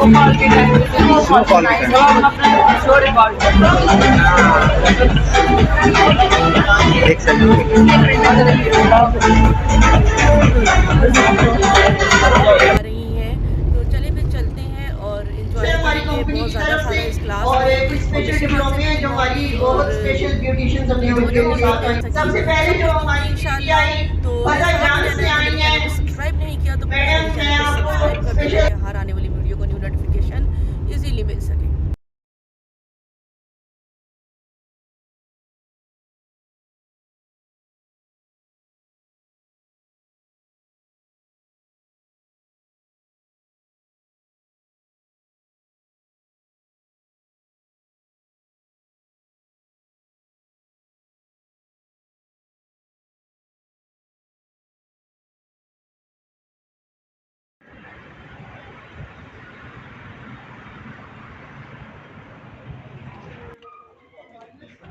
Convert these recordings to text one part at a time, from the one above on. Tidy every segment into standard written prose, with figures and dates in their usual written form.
एक आ रही हैं, तो चले फिर चलते हैं और एंजॉय करेंगे। बहुत ज़्यादा था इस क्लास और में एक और स्पेशल इसी बात से खिलौने मैं जो यहाँ हमारी थी और बहुत स्पेशल ब्यूटिशियंस अपनी जो जो उनके भी नहीं साथ कह आई। सकी सबसे पहले जो सब हमारी देखूंगी दीदी इंशाल्लाह। आई तो साथ ही फजाजान रहना से है। अगर आई मेरे चैनल को हैं सब्सक्राइब नहीं किया तो प्लीज़ मेरे मैडम, मैं चैनल को आपको सब्सक्राइब कर दें स्पेशल ताकि हर आने वाली वीडियो को न्यू नोटिफिकेशन ईजीली मिल सके।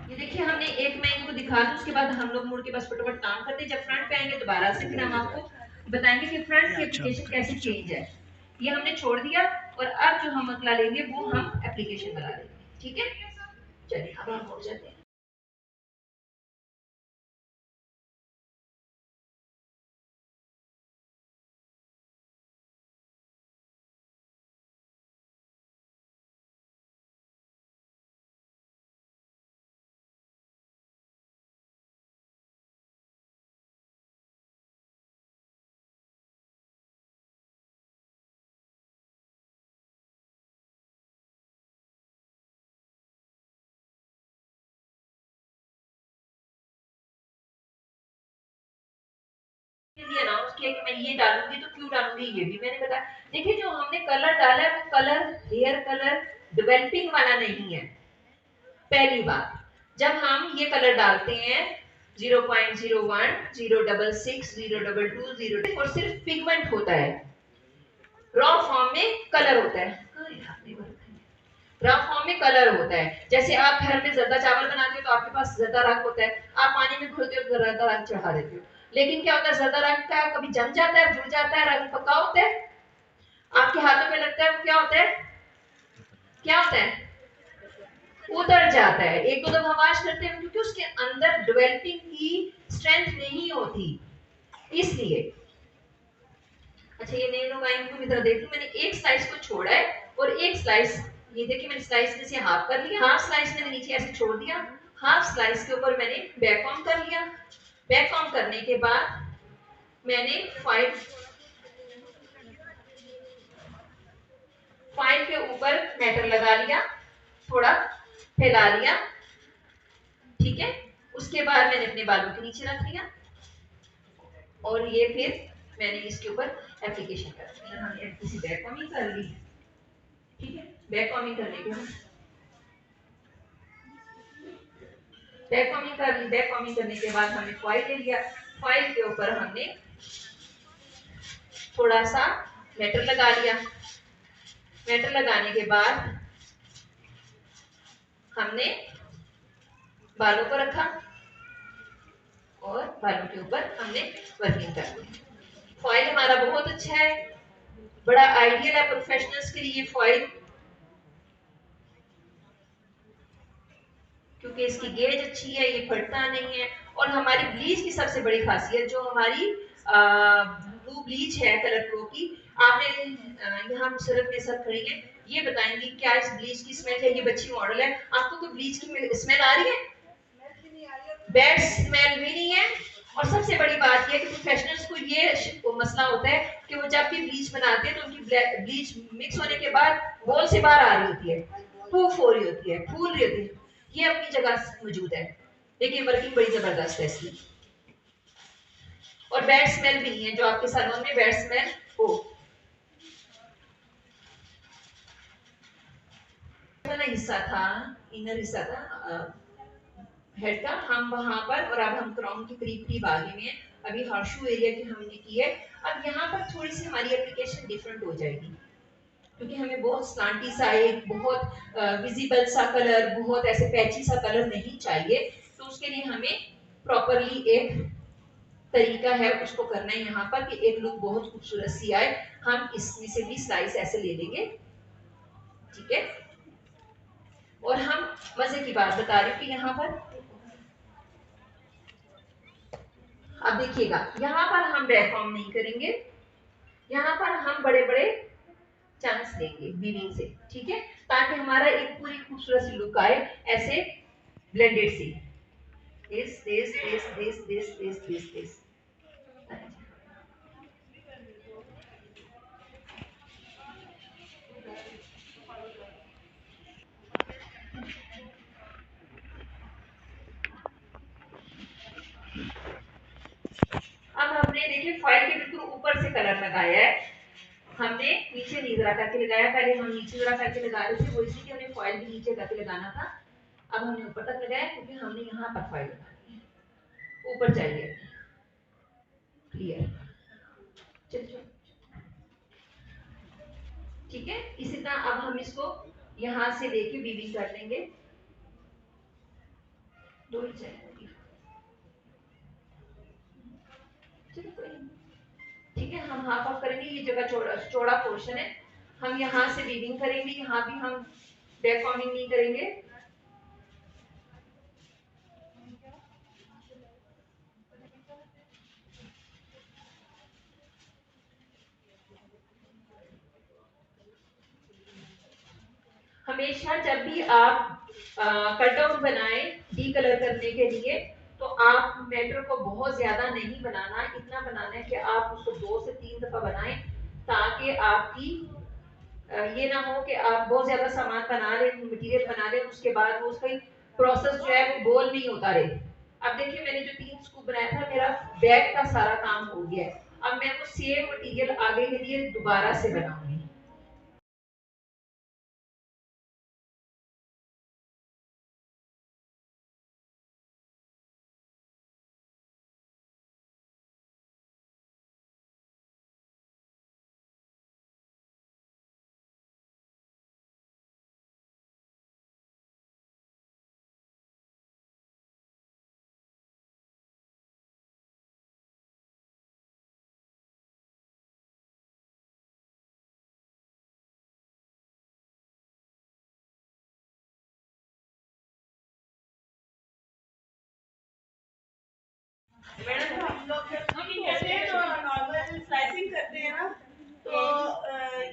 ये देखिए, हमने एक मैं इनको दिखा दूं, उसके बाद हम लोग मुड़ के बस फटाफट काम करते हैं। जब फ्रंट पे आएंगे दोबारा से फिर हम आपको बताएंगे कि फ्रंट की एप्लीकेशन कैसे चेंज है। ये हमने छोड़ दिया और अब जो हम अगला लेंगे वो हम एप्लीकेशन बना लेंगे। ठीक है, चलिए अब हम हो जाते हैं। अनाउंस किया कि मैं ये डालूंगी, तो क्यों डालूंगी ये भी मैंने बताया। देखिए, जो हमने कलर डाला है वो कलर हेयर कलर डेवलपिंग वाला नहीं है। पहली बात, जब हम ये कलर डालते हैं 0.01 066 022 0 और सिर्फ पिगमेंट होता है, रॉ फॉर्म में कलर होता है। रॉ फॉर्म में कलर होता है। जैसे आप घर में जर्दा चावल बनाते हो तो आपके पास जर्दा रंग होता है, आप पानी में घोलते हो तो जर्दा रंग चढ़ा देते हो। लेकिन क्या होता है, जर्दा रंग का कभी जम जाता है, जुड़ जाता है, रंग पक्का होता है, आपके हाथों में लगता है, वो क्या होता है, क्या होता है, उतर जाता है। एक दो दफा वाश करते हैं क्योंकि उसके अंदर डेवलपिंग की स्ट्रेंथ नहीं होती, इसलिए। अच्छा, ये नैनो वाइन को इधर देख लो, मैंने एक स्लाइस को छोड़ा है और एक स्लाइस, ये देखिए मैंने स्लाइस में से हाफ कर लिया, हाफ स्लाइस मैंने नीचे ऐसे छोड़ दिया, हाफ स्लाइस के ऊपर मैंने बैक ऑन कर लिया। बैक ऑन करने के बाद मैंने फाइल के ऊपर मैटर लगा लिया, थोड़ा फैला लिया। ठीक है, उसके बाद मैंने अपने बालों के नीचे रख लिया और ये फिर मैंने इसके ऊपर एप्लीकेशन कर दी। हमने किसी बैक कॉमिंग कर ली। ठीक है, बैक कॉमिंग करने के बाद बैक कॉमिंग कर ली। बैक कॉमिंग करने के बाद हमने फॉइल ले लिया, फॉइल के ऊपर हमने थोड़ा सा मैटर लगा लिया। मैटर लगाने के बाद हमने बालों को रखा और बालों के ऊपर हमने वर्किंग कर ली। फॉइल हमारा बहुत अच्छा है, बड़ा आइडियल है प्रोफेशनल्स के लिए फॉइल, क्योंकि इसकी गेज अच्छी है, ये फटता नहीं है। और हमारी ब्लीच की सबसे बड़ी खासियत, जो हमारी ब्लू ब्लीच है कलर प्रो की, आपने यहाँ मुसरत में सब खड़ी है, ये बताएंगी क्या इस ब्लीच की स्मेल है। ये बच्ची मॉडल है, आपको कोई ब्लीच की स्मेल आ रही है? बैड स्मेल भी नहीं है। और सबसे बड़ी बात यह कि प्रोफेशनल्स को ये मसला होता है कि वो जब भी ब्लीच बनाते हैं तो उनकी ब्लीच मिक्स होने के बाद बॉल से बाहर आ रही होती है, पूफ हो रही होती है, फूल रही होती है। ये अपनी जगह मौजूद है, लेकिन वर्किंग बड़ी जबरदस्त है इसकी। और बैड स्मेल भी नहीं है, जो आपके सैलून में बैड स्मेल हो। हिस्सा था, इनर हिस्सा था हेड का, हम वहां पर, और अब हम क्राउन के करीब करीब आगे में, अभी हॉर्शू एरिया की हमने की है। अब यहाँ पर थोड़ी सी हमारी एप्लीकेशन डिफरेंट हो जाएगी, क्योंकि हमें बहुत स्लांटी सा, एक बहुत विजिबल सा कलर, बहुत ऐसे पैची सा कलर नहीं चाहिए। तो उसके लिए हमें प्रॉपरली एक तरीका है, उसको करना है यहाँ पर कि एक लुक बहुत खूबसूरत सी आए। हम इसमें से भी स्लाइस ऐसे ले लेंगे ठीक है। और हम मजे की बात बता रही हूँ कि यहाँ पर अब देखिएगा, यहाँ पर हम बैकफॉर्म नहीं करेंगे, यहाँ पर हम बड़े बड़े चांस लेंगे वीविंग से, ठीक है, ताकि हमारा एक पूरी खूबसूरत सी लुक आए, ऐसे ब्लेंडेड सी दिस। अब हमने देखिए फॉइल के बिल्कुल ऊपर से कलर लगाया है, हमने नीचे नहीं जरा करके लगाया, पहले हम नीचे जरा करके लगा रहे थे, वो इसलिए कि हमने फॉइल भी नीचे करके लगाना था। अब हमने ऊपर तक लगाया क्योंकि हमने यहाँ पर फॉइल लगानी है, ऊपर चाहिए, क्लियर, चलिए ठीक है। इसी तरह अब हम इसको यहाँ से लेके वीविंग कर लेंगे, दो ही चाहिए, ठीक है। हम हाफ ऑफ करेंगे, ये जगह चौड़ा पोर्शन है, हम यहाँ से वीविंग करेंगे, यहाँ भी हम बैक फॉर्मिंग नहीं करेंगे। हमेशा जब भी आप कटआउट बनाए डी कलर करने के लिए, तो आप मैटर को बहुत ज्यादा नहीं बनाना, इतना बनाना है कि आप उसको 2 से 3 दफा बनाएं, ताकि आपकी ये ना हो कि आप बहुत ज्यादा सामान बना रहे, मटेरियल बना रहे, उसके बाद वो उसका प्रोसेस जो है वो गोल नहीं होता रहे। अब देखिए मैंने जो 3 स्कूप बनाया था, मेरा बैक का सारा काम हो गया है, अब मैं वो सेम मटेरियल आगे के लिए दोबारा से बनाऊंगी। मैडम तो हम लोग जब स्टिचिंग करते हैं तो नॉर्मल स्लाइसिंग करते हैं ना, तो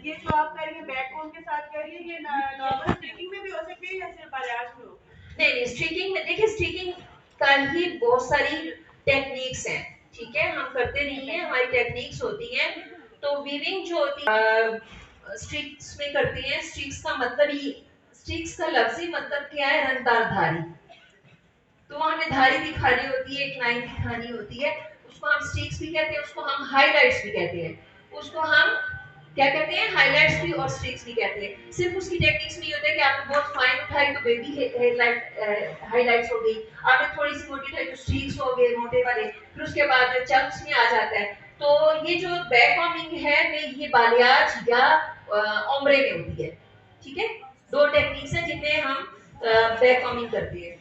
ये जो आप करेंगे बैक कोन के साथ करिए, ये नॉर्मल स्टिचिंग में भी हो सकती है या सिर्फ बाजार में हो? नहीं, स्टिचिंग में देखिए, स्टिचिंग का ही बहुत सारी टेक्निक्स हैं, ठीक है, हम करते नहीं है, हमारी टेक्निक्स होती हैं। तो वीविंग जो होती है स्ट्रिक्स में करते हैं, स्ट्रिक्स का मतलब ही, स्ट्रिक्स का लफ्जी मतलब क्या है, रंगदार धारी, तो हमें धारी दिखानी होती है, एक लाइन दिखानी होती है, उसको हम स्ट्रिक्स भी कहते हैं, उसको हम हाइलाइट्स भी कहते हैं, उसको हम क्या कहते हैं, हाइलाइट्स भी और स्ट्रिक्स भी कहते हैं। सिर्फ उसकी टेक्निक्स नहीं होता कि आपने बहुत फाइन उठाई तो बेबी हेडलाइट हाइलाइट्स हो गई, आपने थोड़ी सी मोटी उठाई तो स्ट्रिक्स हो गए मोटे वाले, फिर उसके बाद जो चंक्स में आ जाता है। तो ये जो बैक फॉर्मिंग है ये बालियाज या ओम्ब्रे में होती है, ठीक है। 2 टेक्निक्स हैं जिनमें हम बैक फॉर्मिंग करते हैं,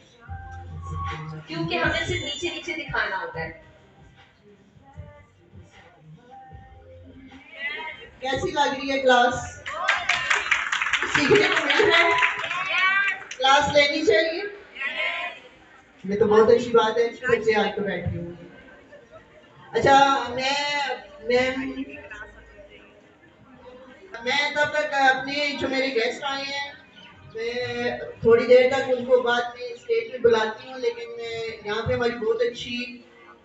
क्योंकि हमें सिर्फ नीचे नीचे दिखाना होता है। कैसी लग रही है क्लास? सीखने को मिल रहा है? क्लास लेनी चाहिए? ये तो बहुत अच्छी बात है, बच्चे आज तो बैठे होंगे। अच्छा, मैं तब तक अपने जो मेरे गेस्ट आए हैं, मैं थोड़ी देर तक उनको बाद में स्टेज में बुलाती हूँ, लेकिन यहाँ पे हमारी बहुत अच्छी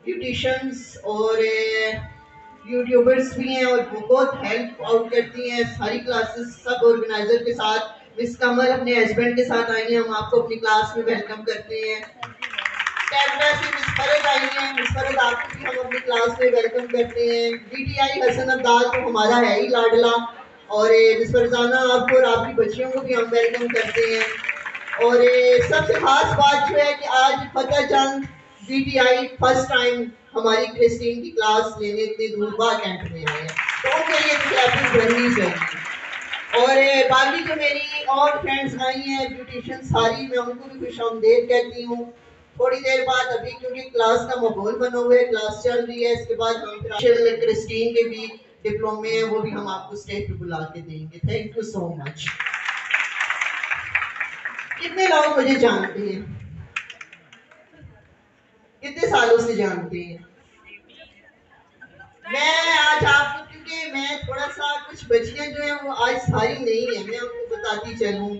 ब्यूटिशियंस और यूट्यूबर्स भी हैं और बहुत हेल्प आउट करती हैं सारी क्लासेस, सब ऑर्गेनाइजर के साथ। मिस कमल अपने हस्बैंड के साथ आई हैं, हम आपको अपनी क्लास में वेलकम करते हैं। कैमरा से मिस फरद आई हैं, मिस फरद आपको भी हम अपनी क्लास में वेलकम करते हैं। DTI हसन अब्दाल तो हमारा है ही लाडला, और मिस फरजाना आपको और आपकी बच्चियों को भी हम वेलकम करते हैं। और सबसे खास बात जो है कि आज फतेह चंद DTI फर्स्ट टाइम हमारी क्रिस्टीन की क्लास लेने इतने दूरबा कैंप में आए हैं, तो उनके लिए क्लैपिंग करनी चाहिए। और बाकी जो मेरी और फ्रेंड्स आई हैं ब्यूटिशियन सारी, मैं उनको भी खुशामदीद कहती हूँ। थोड़ी देर बाद अभी क्योंकि क्लास का माहौल बना हुआ है, क्लास चल रही है, इसके बाद हम फिर क्रिस्टीन के भी डिप्लोमे हैं, वो भी हम आपको स्टेज पे बुला के देंगे। Thank you so much. कितने लोग मुझे जानते हैं, कितने सालों से जानते हैं? मैं आज आपको, क्योंकि मैं थोड़ा सा कुछ बच्चियां जो है वो आज सारी नहीं है, मैं आपको बताती चलूं।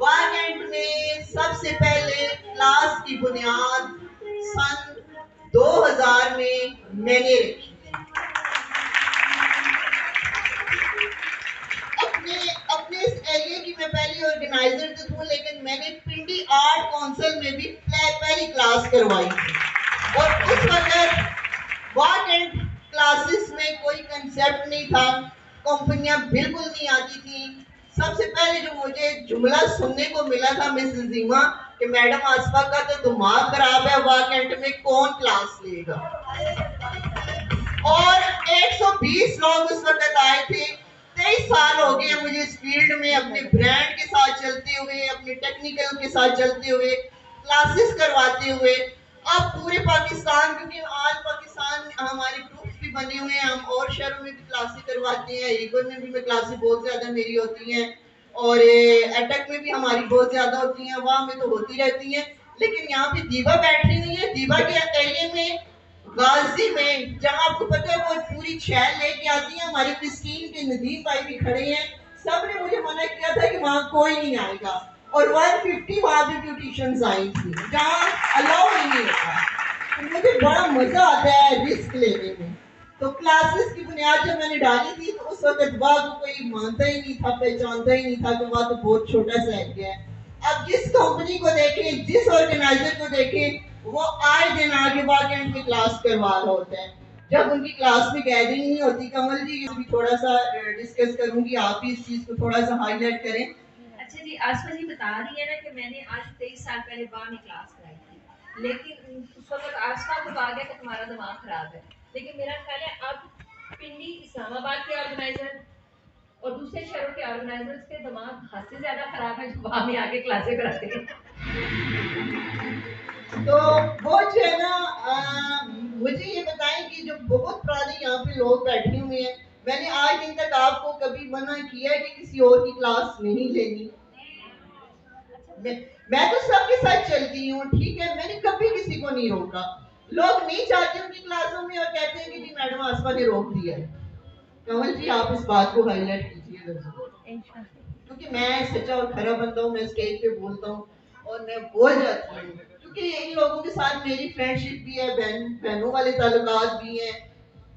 वारंट में सबसे पहले क्लास की बुनियाद सन 2000 में मैंने रखी। अपने अपने इस एरिया की मैं पहली ऑर्गेनाइजर तो हूँ, लेकिन मैंने पिंडी आर्ट काउंसिल में भी पहली क्लास करवाई थी। और उस वक्त वारंट क्लासेस में कोई कंसेप्ट नहीं था, कंपनियां बिल्कुल नहीं आती थी। सबसे पहले जो मुझे जुमला सुनने को मिला था मिस जीमा कि मैडम आसफा का तो दिमाग खराब है, वाकंट में कौन क्लास लेगा। और 120 लोग उस वक्त आए थे। 23 साल हो गए मुझे इस फील्ड में अपने ब्रांड के साथ चलते हुए, अपने टेक्निकल के साथ चलते हुए, क्लासेस करवाते हुए। अब पूरे पाकिस्तान, क्योंकि आज पाकिस्तान हमारे ग्रुप्स भी बने हुए हैं, हम और शहरों में भी क्लासेस करवाते हैं। ईगो में भी मैं क्लासेस बहुत ज्यादा मेरी होती हैं, और अटक में भी हमारी बहुत ज्यादा होती हैं, वहां में तो होती रहती हैं। लेकिन यहाँ पे दीवा बैठी हुई है, दीवा के एरिया में गाजी में, जहाँ आपको पता है वो पूरी छैल लेके आती है। हमारी क्रिस्टीन के नदीम भाई भी खड़े हैं, सबने मुझे मना किया था कि वहां कोई नहीं आएगा, और 150 वहां भी ब्यूटिशियंस आई थी जहाँ अलाउ नहीं होता। तो मुझे बड़ा मजा आता है रिस्क लेने में। तो क्लासेस की बुनियाद जब मैंने डाली थी तो उस वक्त वह को कोई मानता ही नहीं था, पहचानता ही नहीं था कि वह तो बहुत छोटा सा एरिया है। अब जिस कंपनी को देखें, जिस ऑर्गेनाइजर को देखें, वो आए दिन आगे वाकई में क्लास करवा रहा होता है। जब उनकी क्लास में गैदरिंग नहीं होती, कमल जी भी थोड़ा सा डिस्कस करूंगी, आप भी इस चीज को थोड़ा सा हाईलाइट करें। अच्छा जी, आसमा जी बता रही है ना कि मैंने आज 23 साल पहले वहाँ में क्लास कराई थी, लेकिन उस वक्त आसमा को आ गया कि तुम्हारा दिमाग खराब है। लेकिन मेरा ख्याल है अब पिंडी इस्लामाबाद के ऑर्गेनाइजर और दूसरे शहरों के ऑर्गेनाइजर्स के दिमाग हद से ज्यादा खराब है जो वहाँ में आके क्लासें कराते हैं। तो वो जो है ना, मुझे ये बताएं कि जो बहुत पुराने यहाँ पे लोग बैठे हुए हैं, मैंने आज दिन तक आपको कभी मना किया है कि किसी और की क्लास नहीं लेनी? मैं तो सबके साथ चलती हूँ, ठीक है, मैंने कभी किसी को नहीं रोका। लोग नहीं चाहते उनकी क्लासों में और कहते हैं कि जी मैडम आसमा ने रोक दिया है। कमल जी आप इस बात को हाईलाइट कीजिए, क्योंकि मैं सच्चा और खरा बंदा हूँ, मैं स्टेज पे बोलता हूँ और मैं बोल जाती हूँ, क्योंकि इन लोगों के साथ मेरी फ्रेंडशिप भी है, बहनों वाले ताल्लुकात भी हैं,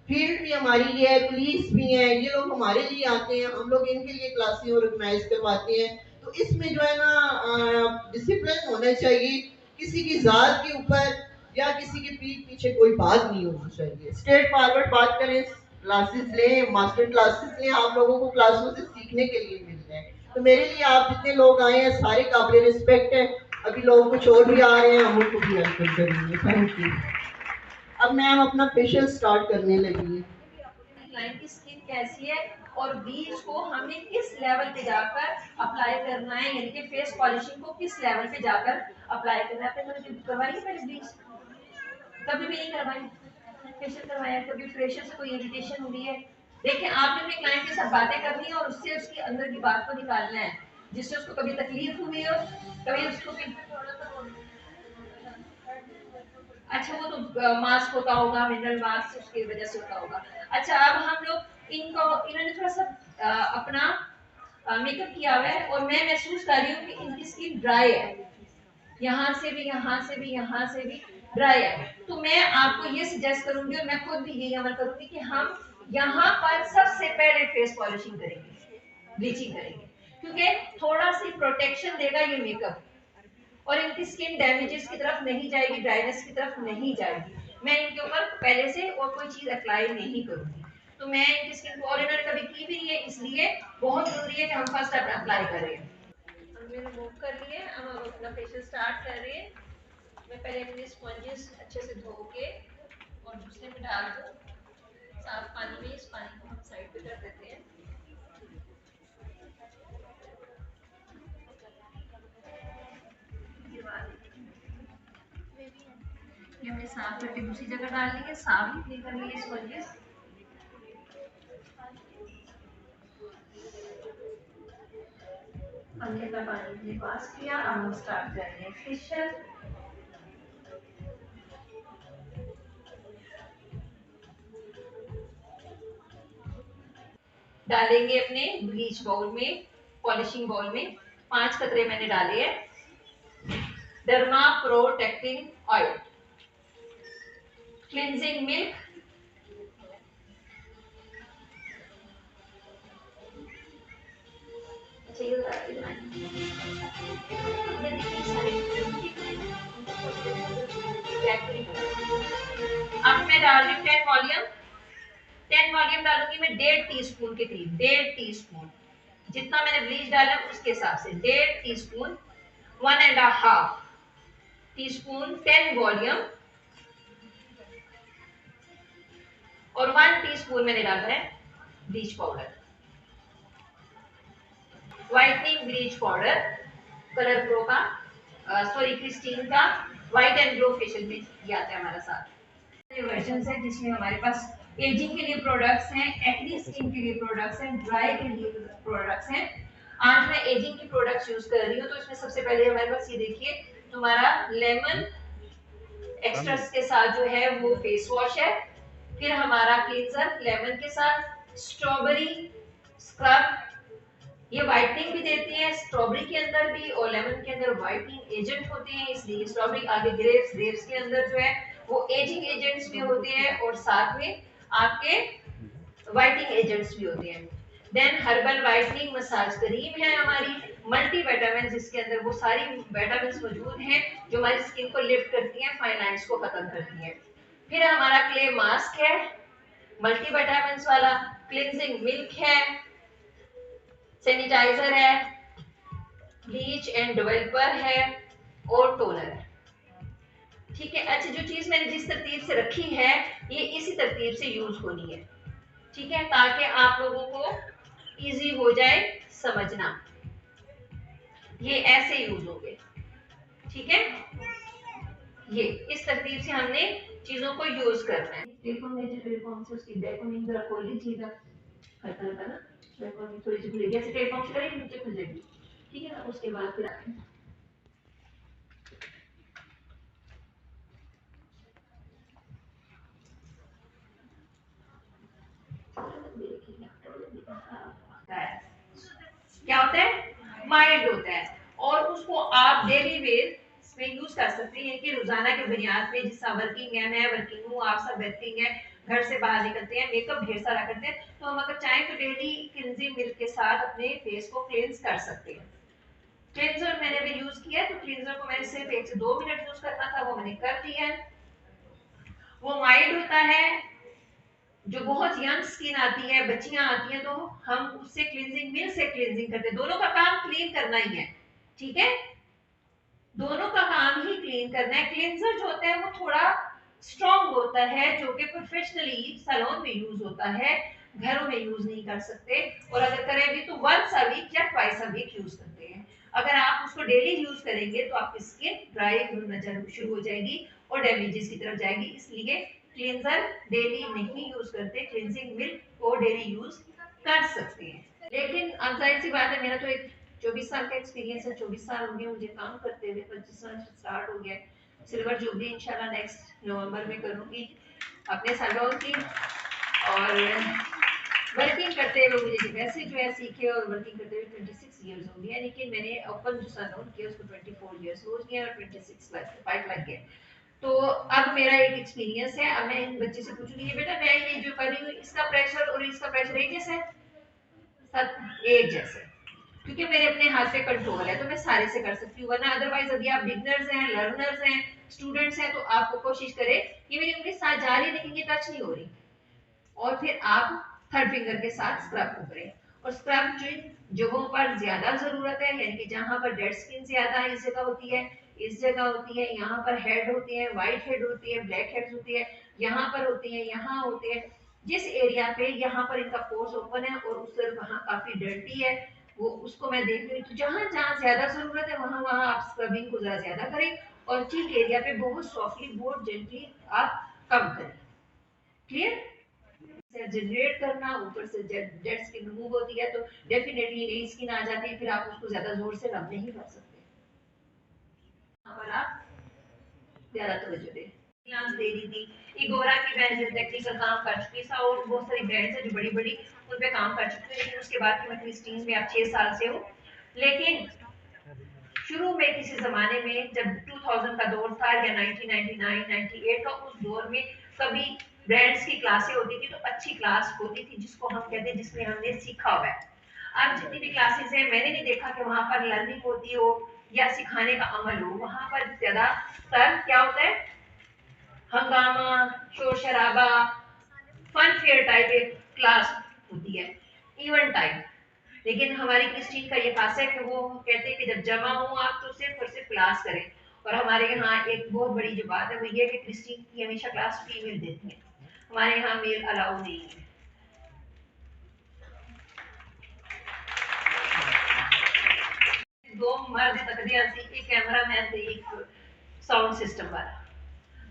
फील्ड भी हमारी ये है, पुलिस भी है, ये लोग हमारे लिए आते हैं, हम लोग इनके लिए क्लासें ऑर्गेनाइज करवाते हैं। तो इसमें जो है ना डिसिप्लिन होना चाहिए, किसी की जात के ऊपर या किसी के पीठ पीछे कोई बात नहीं होनी चाहिए। स्ट्रेट फॉरवर्ड बात करें, क्लासेस लें, मास्टर क्लासेस लें, आप लोगों को क्लासों से सीखने के लिए मिलते हैं। तो मेरे लिए आप जितने लोग आए हैं सारे काबिल रिस्पेक्ट है। अभी लोग कुछ और भी आ रहे हैं, हम उनको भी वेलकम करेंगे। Thank you. अब मैम अपना फेशियल स्टार्ट करने लगी है। क्लाइंट की स्किन कैसी है और बीज को हमने किस लेवल पे जाकर अप्लाई करना है, यानी कि फेस पॉलिशिंग को किस लेवल पे जाकर अप्लाई करना है। आपने कभी करवाई पहले ब्लीच? कभी भी नहीं करवाई? फेशियल करवाया? कभी फेशियल से कोई इरिटेशन हुई है? देखिए, आपने अपने क्लाइंट के साथ बातें करनी है और उससे उसकी अंदर की बात को निकालना है, जिससे उसको कभी तकलीफ हुई हो, कभी उसको अच्छा वो तो मास्क होता होगा, मिनरल मास्क, उसकी वजह से होता होगा। अच्छा, अब हम लोग इनको, इन्होंने थोड़ा सा अपना मेकअप किया हुआ है और मैं महसूस कर रही हूँ कि इनकी स्किन ड्राई है, यहाँ से भी, यहाँ से भी, यहाँ से भी ड्राई है। तो मैं आपको ये सजेस्ट करूंगी और मैं खुद भी यही अमल करूंगी कि हम यहाँ पर सबसे पहले फेस पॉलिशिंग करेंगे, ब्लीचिंग करेंगे, क्योंकि थोड़ा सी प्रोटेक्शन देगा ये मेकअप और इनकी स्किन डैमेजेस की तरफ नहीं जाएगी, ड्राइनेस की तरफ नहीं जाएगी। मैं इनके ऊपर पहले से और कोई चीज अप्लाई नहीं करूंगी। तो मैं इनकी स्किन को, और इन्होंने कभी की भी नहीं है, इसलिए बहुत जरूरी है कि हम फर्स्ट अप्लाई करें। हमने रिमूव कर लिए, अब हम अपना फेशियल स्टार्ट कर रहे हैं। मैं पहले अपने स्पंजेस अच्छे से धो के और दूसरे में डाल दूँ साफ पानी में। इस पानी को हम साइड पे कर देते हैं। ये हमने साफ करके दूसरी जगह डाल दी है, साफ ही कर लिए स्पंजेस। हमने अपना पानी अपने पास किया, अब हम स्टार्ट कर रहे हैं फेशियल। डालेंगे अपने ब्लीच बाउल में, पॉलिशिंग बाउल में 5 कतरे मैंने डाले हैं। Derma protecting oil, cleansing milk, अब मैं डाल रही हूँ 10 वॉल्यूम। 10 वॉल्यूम डालूंगी मैं 1.5 टीस्पून के करीब, 1.5 टीस्पून, जितना मैंने ब्लीच डाला उसके हिसाब से 1.5 टीस्पून, 1.5 टीस्पून 10 वॉल्यूम, और 1 टीस्पून मैंने डाला है bleach powder, whitening bleach powder, colour pro का, सॉरी क्रिस्टीन का व्हाइट एंड ग्लो फेशियल में ये आता है हमारा साथ। वर्जन है जिसमें हमारे पास एजिंग के लिए प्रोडक्ट्स हैं, एक्नी स्किन के लिए प्रोडक्ट्स हैं, ड्राई के लिए प्रोडक्ट्स हैं। आज मैं एजिंग की प्रोडक्ट्स यूज कर रही हूँ, तो इसमें सबसे पहले हमारे पास ये देखिए तुम्हारा लेमन एक्सट्रैक्ट्स के साथ जो है वो फेस वॉश है। फिर हमारा क्लींजर लेमन के साथ, स्ट्रॉबेरी स्क्रब, ये व्हाइटनिंग भी देती है, स्ट्रॉबेरी के अंदर भी और लेमन के अंदर व्हाइटनिंग एजेंट होते हैं, इसलिए स्ट्रॉबेरी आगे ग्रेप्स के अंदर जो है वो एजिंग एजेंट्स भी होते हैं और साथ में आपके व्हाइटनिंग एजेंट्स भी होते हैं। Then herbal whitening massage cream है हमारी, मल्टी विटामिन, जिसके अंदर वो सारी विटामिन मौजूद हैं जो हमारी स्किन को लिफ्ट करती हैं, फाइन लाइंस को खत्म करती हैं। फिर हमारा क्ले मास्क है मल्टी विटामिन वाला, क्लींजिंग मिल्क है, सैनिटाइजर है, ब्लीच एंड डेवलपर है और टोनर है। ठीक है, अच्छा जो चीज मैंने जिस तरतीब से रखी है ये इसी तरतीब से यूज होनी है, ठीक है, ताकि आप लोगों को इजी हो जाए समझना। ये ऐसे यूज होंगे, ठीक है, ये इस तरतीब से हमने चीजों को यूज करना है। टेलीफॉर्म से उसकी बैक जरा खोल लीजिएगा, हल्का हल्का ना थोड़ी सी खुलेगी, ऐसे टेलीफॉर्म से करेंगे नीचे खुल जाएगी, ठीक है ना। उसके बाद फिर क्या होता है, माइल्ड होता है, और उसको आप डेली वेयर में यूज कर सकते हैं कि रोजाना की बुनियाद पे, जिस वर्किंग है, मैं वर्किंग हूँ, आप सब वर्किंग है, घर से बाहर निकलते हैं, मेकअप ढेर सारा करते हैं, तो हम अगर चाहें तो डेली क्लींजिंग मिल्क के साथ अपने फेस को क्लींस कर सकते हैं। क्लींजर मैंने भी यूज किया है, तो क्लींजर को मैंने सिर्फ 1 से 2 मिनट यूज करना था, वो मैंने कर दिया है। वो माइल्ड होता है, जो बहुत यंग स्किन आती है, बच्चियां आती हैं, तो हम उससे क्लींजिंग मिल्क से क्लींजिंग करते हैं, दोनों का काम क्लीन करना ही है, ठीक है, दोनों का काम ही क्लीन करना है। क्लींजर जो होता है वो थोड़ा स्ट्रॉन्ग होता है, जो कि प्रोफेशनली सैलून में यूज होता है, घरों में यूज नहीं कर सकते, और अगर करें भी तो वंस अ वीक या ट्वाइस अ वीक यूज करते हैं। अगर आप उसको डेली यूज करेंगे तो आपकी स्किन ड्राई नजर शुरू हो जाएगी और डैमेजेस की तरफ जाएगी, इसलिए क्लींजर डेली नहीं यूज करते, क्लींजिंग मिल्क को डेली यूज कर सकते हैं। लेकिन जाहिर सी बात है, मेरा तो एक 24 साल का एक्सपीरियंस है, 24 साल हो गए मुझे काम करते हुए, 25 साल स्टार्ट हो गया। सिल्वर जुबली इंशाल्लाह नेक्स्ट नवंबर में करूंगी अपने सैलून की, और वर्किंग करते हुए मुझे वैसे जो है सीखे और वर्किंग करते हुए 26 इयर्स हो गया, लेकिन मैंने ओपन जो सैलून किया उसको 24 इयर्स हो गए और 26 लग गए। तो अब मेरा एक एक्सपीरियंस है। अब मैं इन बच्चे से पूछूंगी, ये बेटा मैं ये जो कर रही हूँ इसका प्रेशर और इसका प्रेशर एक जैसा है? सब एक जैसे, क्योंकि मेरे अपने हाथ पे कंट्रोल है, तो मैं सारे से कर सकती हूँ, वरना अदरवाइज अभी आप बिगनर्स हैं, लर्नर्स हैं, स्टूडेंट्स हैं, तो आपको कोशिश करें कि मेरी उंगली साथ जा रही है लेकिन ये टच नहीं हो रही, और फिर आप थर्ड फिंगर के साथ स्क्रब को करें। और स्क्रब जो जगहों पर ज्यादा जरूरत है, यानी कि जहां पर डेड स्किन ज्यादा इस जगह होती है, इस जगह होती है, यहाँ पर हेड होती है, व्हाइट हेड होती है, ब्लैक हेड्स होती है, यहाँ पर होती है, यहाँ होती है, जिस एरिया पे यहाँ पर इनका पोर्स ओपन है और उस वहाँ काफी डर्टी है, वो उसको मैं देख रही हूँ। तो जहाँ जहाँ ज्यादा जरूरत है वहाँ वहाँ आप स्क्रबिंग को जरा ज्यादा करें, और ठीक एरिया पे बहुत सॉफ्टली बहुत जेंटली आप कम करें। क्लियर? जनरेट करना, ऊपर से डेड स्किन रिमूव होती है तो डेफिनेटली नई स्किन आ जाती है, फिर आप उसको ज्यादा जोर से रब नहीं कर सकते। और आप ज्यादा तवज्जो दें। क्लास दे दी थी इगोरा की मैं टेक्निकल काम कर चुकी थी और बहुत सारी ब्रांड्स हैं जो बड़ी बड़ी उन पे काम कर चुकी थी, लेकिन उसके बाद मैं क्रिस्टीन में अब 6 साल से हूँ। लेकिन शुरू में किसी ज़माने में जब 2000 का दौर था या 1999 98 का, उस दौर में कभी ब्रांड्स की क्लासें होती थी तो अच्छी क्लास होती थी जिसको हम कहते हैं जिसमें हमने सीखा हुआ है। अब जितनी भी क्लासेस हैं मैंने नहीं देखा कि वहाँ पर लर्निंग होती हो या सिखाने का अमल हो। वहाँ पर ज़्यादातर क्या होता है, हंगामा, शोर शराबा, फन फेयर टाइप एक क्लास होती है, इवेंट टाइप। लेकिन हमारी क्रिस्टीन का ये खास है कि वो कहते हैं कि जब जमा हो आप तो सिर्फ और सिर्फ क्लास करें। और हमारे यहाँ एक बहुत बड़ी जो बात है वो ये है कि क्रिस्टीन की हमेशा क्लास फीमेल देती है, हमारे यहाँ मेल अलाउ नहीं है। दो मर्द तकदियां थी, एक कैमरा मैन थे, एक साउंड सिस्टम वाला,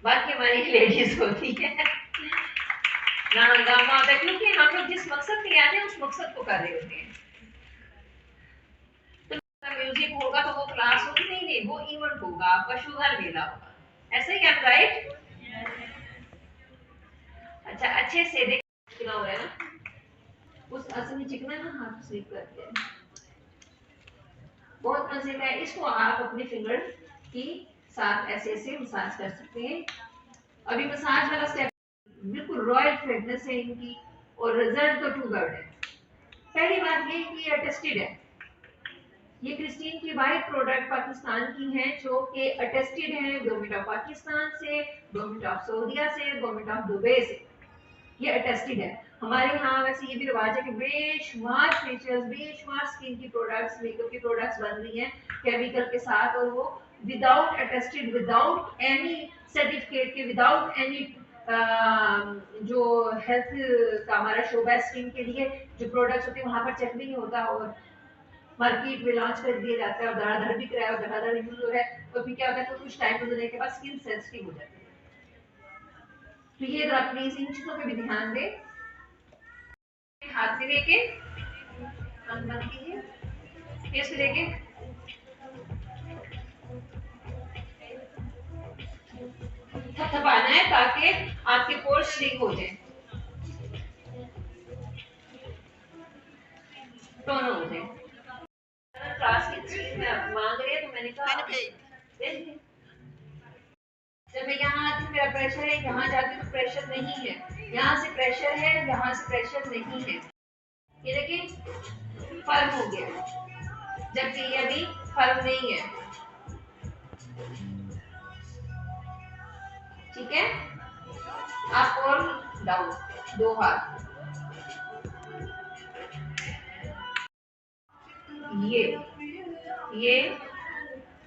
बाकी हमारी लेडीज होती है ना हंगामा होता है, क्योंकि हम लोग जिस मकसद के लिए आते हैं उस मकसद को कर रहे होते हैं। म्यूजिक होगा तो वो क्लास होगी नहीं, नहीं वो इवेंट होगा, आपका शुगर मेला होगा, ऐसा ही है राइट। अच्छा अच्छे से देख चिकना हो रहा है ना, उस असल में चिकना ना हाथ स्लिप करते हैं, बहुत मजे का है। इसको आप अपने फिंगर की साथ ऐसे ऐसे मसाज कर सकते हैं। अभी मसाज वाला स्टेप बिल्कुल रॉयल फ्रेगनेंस है इनकी और रिजल्ट तो टू गुड है। पहली बात ये कि ये अटेस्टेड है, ये क्रिस्टीन की वाइट प्रोडक्ट पाकिस्तान की हैं जो कि अटेस्टेड हैं गवर्नमेंट ऑफ पाकिस्तान से, गवर्नमेंट ऑफ सऊदीया से, गवर्नमेंट ऑफ दुबई से, ये अटेस्टेड है। हमारे यहाँ वैसे ये भी रिवाज है कि बेशुमार फेशियल्स, बेशुमार स्किन की प्रोडक्ट्स, मेकअप की प्रोडक्ट्स बन रही हैं केमिकल के साथ, और वो without attested, without any certificate के, विदाउट एनी जो हेल्थ का हमारा शोबा है स्किन के लिए जो प्रोडक्ट्स होते हैं वहाँ पर चेक नहीं होता और मार्केट में लॉन्च कर दिया जाता है और धड़ाधड़ बिक रहा है और धड़ाधड़ यूज हो रहा है, तो फिर क्या होता है तो कुछ टाइम गुजरने के बाद स्किन सेंसिटिव हो जाती है। तो ये जरा प्लीज इन चीजों पे भी ध्यान दें। हाथ से लेके बंद कीजिए, फेस से लेके थपथपाना है ताकि आपके पोर्स श्रिंक हो जाए, टोन हो जाए। क्लास की चीज में मांग रही है तो मैंने कहा जब मैं यहाँ आती हूँ मेरा प्रेशर है, यहाँ जाती हूँ तो प्रेशर नहीं है, यहाँ से प्रेशर है, यहाँ से प्रेशर नहीं है। ये देखिए फर्म हो गया, जबकि ये अभी फर्म नहीं है। ठीक है, आप और डाउन, दो हाथ, ये ये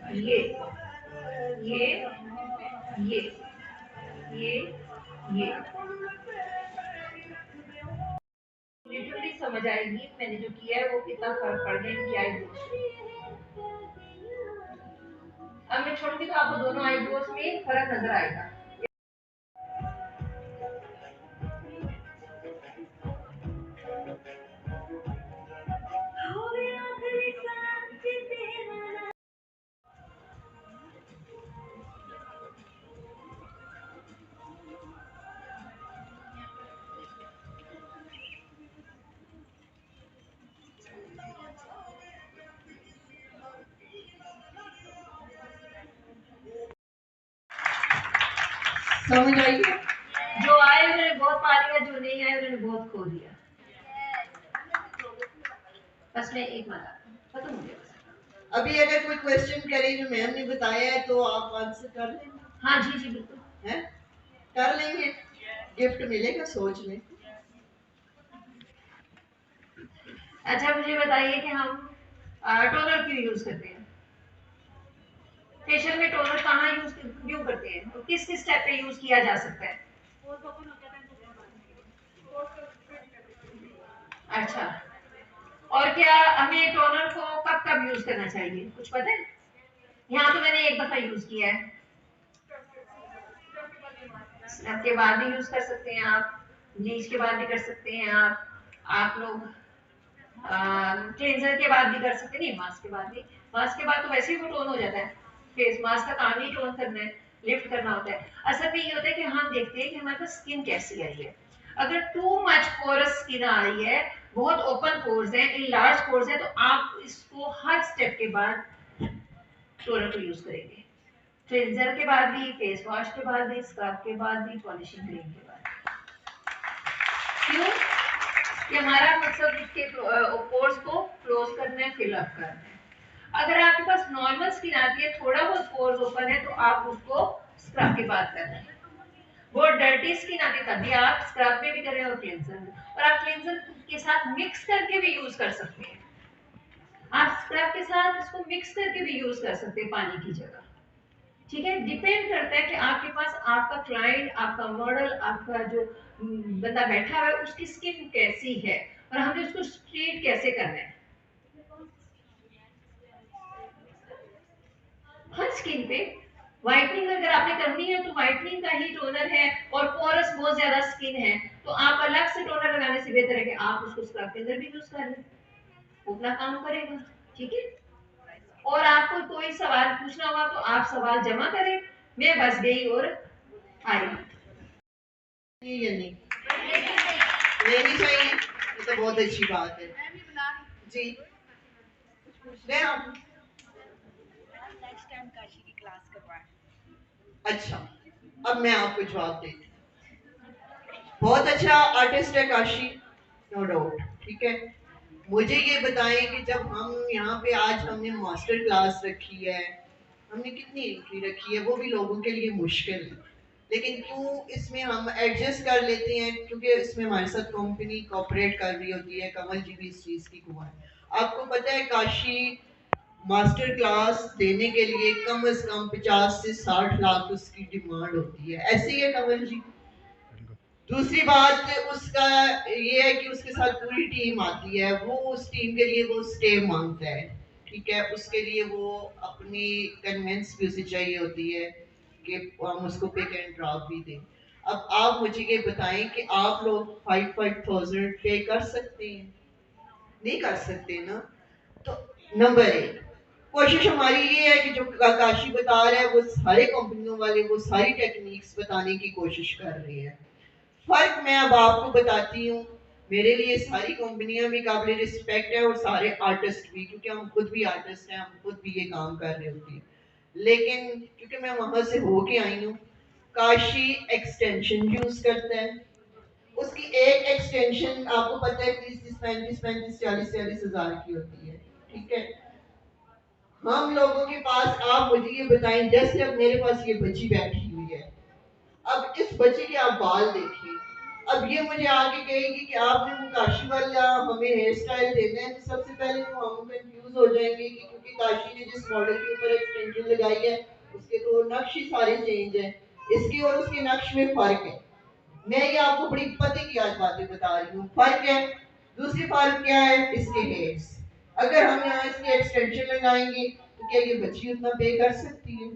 ये ये ये ये लिटरली समझ आएगी मैंने जो किया है वो कितना फर्क पड़ गया इनकी आईब्रोज। अब मैं छोड़ूंगी तो आपको दोनों आईब्रोज में फर्क नजर आएगा। समझ आई, जो आए उन्होंने बहुत पा लिया, जो नहीं आए उन्होंने बहुत खो दिया। बस मैं एक बात खत्म हो गया। अभी अगर कोई क्वेश्चन करे जो मैम ने बताया है तो आप आंसर कर लेंगे? हाँ जी जी बिल्कुल है, कर लेंगे, गिफ्ट मिलेगा सोच में। अच्छा मुझे बताइए कि हम टोनर क्यों यूज करते हैं, फेशियल में टोनर कहाँ यूज क्यों करते हैं, तो किस किस स्टेप पे यूज किया जा सकता है? अच्छा, और क्या हमें टोनर को कब कब यूज करना चाहिए, कुछ पता है? यहाँ तो मैंने एक दफा यूज किया है, के बाद भी यूज कर सकते हैं आप, ब्लीच के बाद भी कर सकते हैं आप लोग क्लेंजर के बाद भी कर सकते हैं, नहीं मास्क के बाद भी। मास्क के बाद तो वैसे ही वो टोन हो जाता है, फेस मास्क का काम ही टोन करना है, लिफ्ट करना होता है। असल में ये होता है कि हम देखते हैं कि हमारे पास स्किन कैसी आई है। अगर टू मच पोरस स्किन आ रही है, बहुत ओपन पोर्स है, इन लार्ज पोर्स है, तो आप इसको हर स्टेप के बाद टोनर को यूज करेंगे, क्लेंजर के बाद भी, फेस वॉश के बाद भी, स्क्रब के बाद भी, पॉलिशिंग क्रीम के बाद। क्यों? कि हमारा मकसद उसके पोर्स को क्लोज करना है, फिल अप करना है। अगर आपके पास नॉर्मल स्किन आती है, थोड़ा बहुत पोर्स ओपन है, तो आप उसको स्क्रब के बाद कर रहे हैं। बहुत डर्टी स्किन आती है, तभी आप स्क्रब में भी करें और क्लेंजर में, और आप क्लेंजर के साथ मिक्स करके भी यूज कर सकते हैं। आप स्क्रब के साथ इसको मिक्स करके भी यूज कर सकते हैं पानी की जगह। ठीक है, डिपेंड करता है कि आपके पास आपका क्लाइंट, आपका मॉडल, आपका जो बंदा बैठा हुआ है उसकी स्किन कैसी है और हमें उसको ट्रीट कैसे करना है। हर स्किन पे व्हाइटनिंग अगर आपने करनी है तो व्हाइटनिंग का ही टोनर है, और पोरस बहुत ज्यादा स्किन है तो आप अलग से टोनर लगाने से बेहतर है कि आप उसको स्क्रब के अंदर भी यूज कर लें, वो अपना काम करेगा। ठीक है, और आपको कोई सवाल पूछना हुआ तो आप सवाल जमा करें, मैं बस गई और आई। या नहीं लेनी चाहिए, ये तो बहुत अच्छी बात है जी। मैं आप नेक्स्ट टाइम काशी की क्लास करवाएं। अच्छा, अब मैं आपको जवाब देती हूँ। बहुत अच्छा आर्टिस्ट है काशी, नो डाउट, ठीक है। मुझे ये बताएं कि जब हम यहाँ पे आज हमने मास्टर क्लास रखी है, हमने कितनी एंट्री रखी है, वो भी लोगों के लिए मुश्किल है, लेकिन क्यों इसमें हम एडजस्ट कर लेते हैं, क्योंकि इसमें हमारे साथ कंपनी कोऑपरेट कर रही होती है, कमल जी भी इस चीज़ की गवाह है। आपको पता है काशी मास्टर क्लास देने के लिए कम से कम 50 से 60 लाख उसकी डिमांड होती है, ऐसे ही है कमल जी। दूसरी बात उसका ये है कि उसके साथ पूरी टीम आती है, वो उस टीम के लिए वो स्टे मांगता है, ठीक है। उसके लिए वो अपनी कन्वेंस भी उसे चाहिए होती है कि हम उसको पिक एंड ड्रॉप भी दें। अब आप मुझे ये बताएं कि आप लोग 5,000 पे कर सकते हैं? नहीं कर सकते ना। तो नंबर एक, कोशिश हमारी ये है कि जो काशी बता रहा है वो सारे कंपनियों वाले वो सारी टेक्निक्स बताने की कोशिश कर रहे हैं। फर्क मैं अब आपको बताती हूँ। मेरे लिए सारी कंपनियां भी काबिल रिस्पेक्ट है और सारे आर्टिस्ट भी, क्योंकि हम खुद भी आर्टिस्ट हैं, हम खुद भी ये काम कर रहे होते हैं। लेकिन क्योंकि मैं वहां से होके आई हूँ, काशी एक्सटेंशन यूज करता है। उसकी एक एक्सटेंशन आपको पता है 30-35 40 हजार की होती है, ठीक है। हम लोगों के पास, आप मुझे ये बताएं, जैसे अब मेरे पास ये बच्ची बैठी हुई है, अब इस बच्चे के आप बाल देखिए। अब ये मुझे आगे कहेगी कि आपने वो काशी वाला हमें हेयर स्टाइल देना है, तो सबसे पहले तो हम कंफ्यूज हो जाएंगे कि क्योंकि काशी ने जिस मॉडल के ऊपर एक्सटेंशन लगाई है उसके तो नक्श ही सारे चेंज है, इसके और उसके नक्श में फर्क है। मैं ये आपको बड़ी पते की आज बातें बता रही हूँ, फर्क है। दूसरी फर्क क्या है, इसके हेयर्स। अगर हम यहाँ इसके एक्सटेंशन लगाएंगे तो क्या ये बच्ची उतना पे कर सकती है?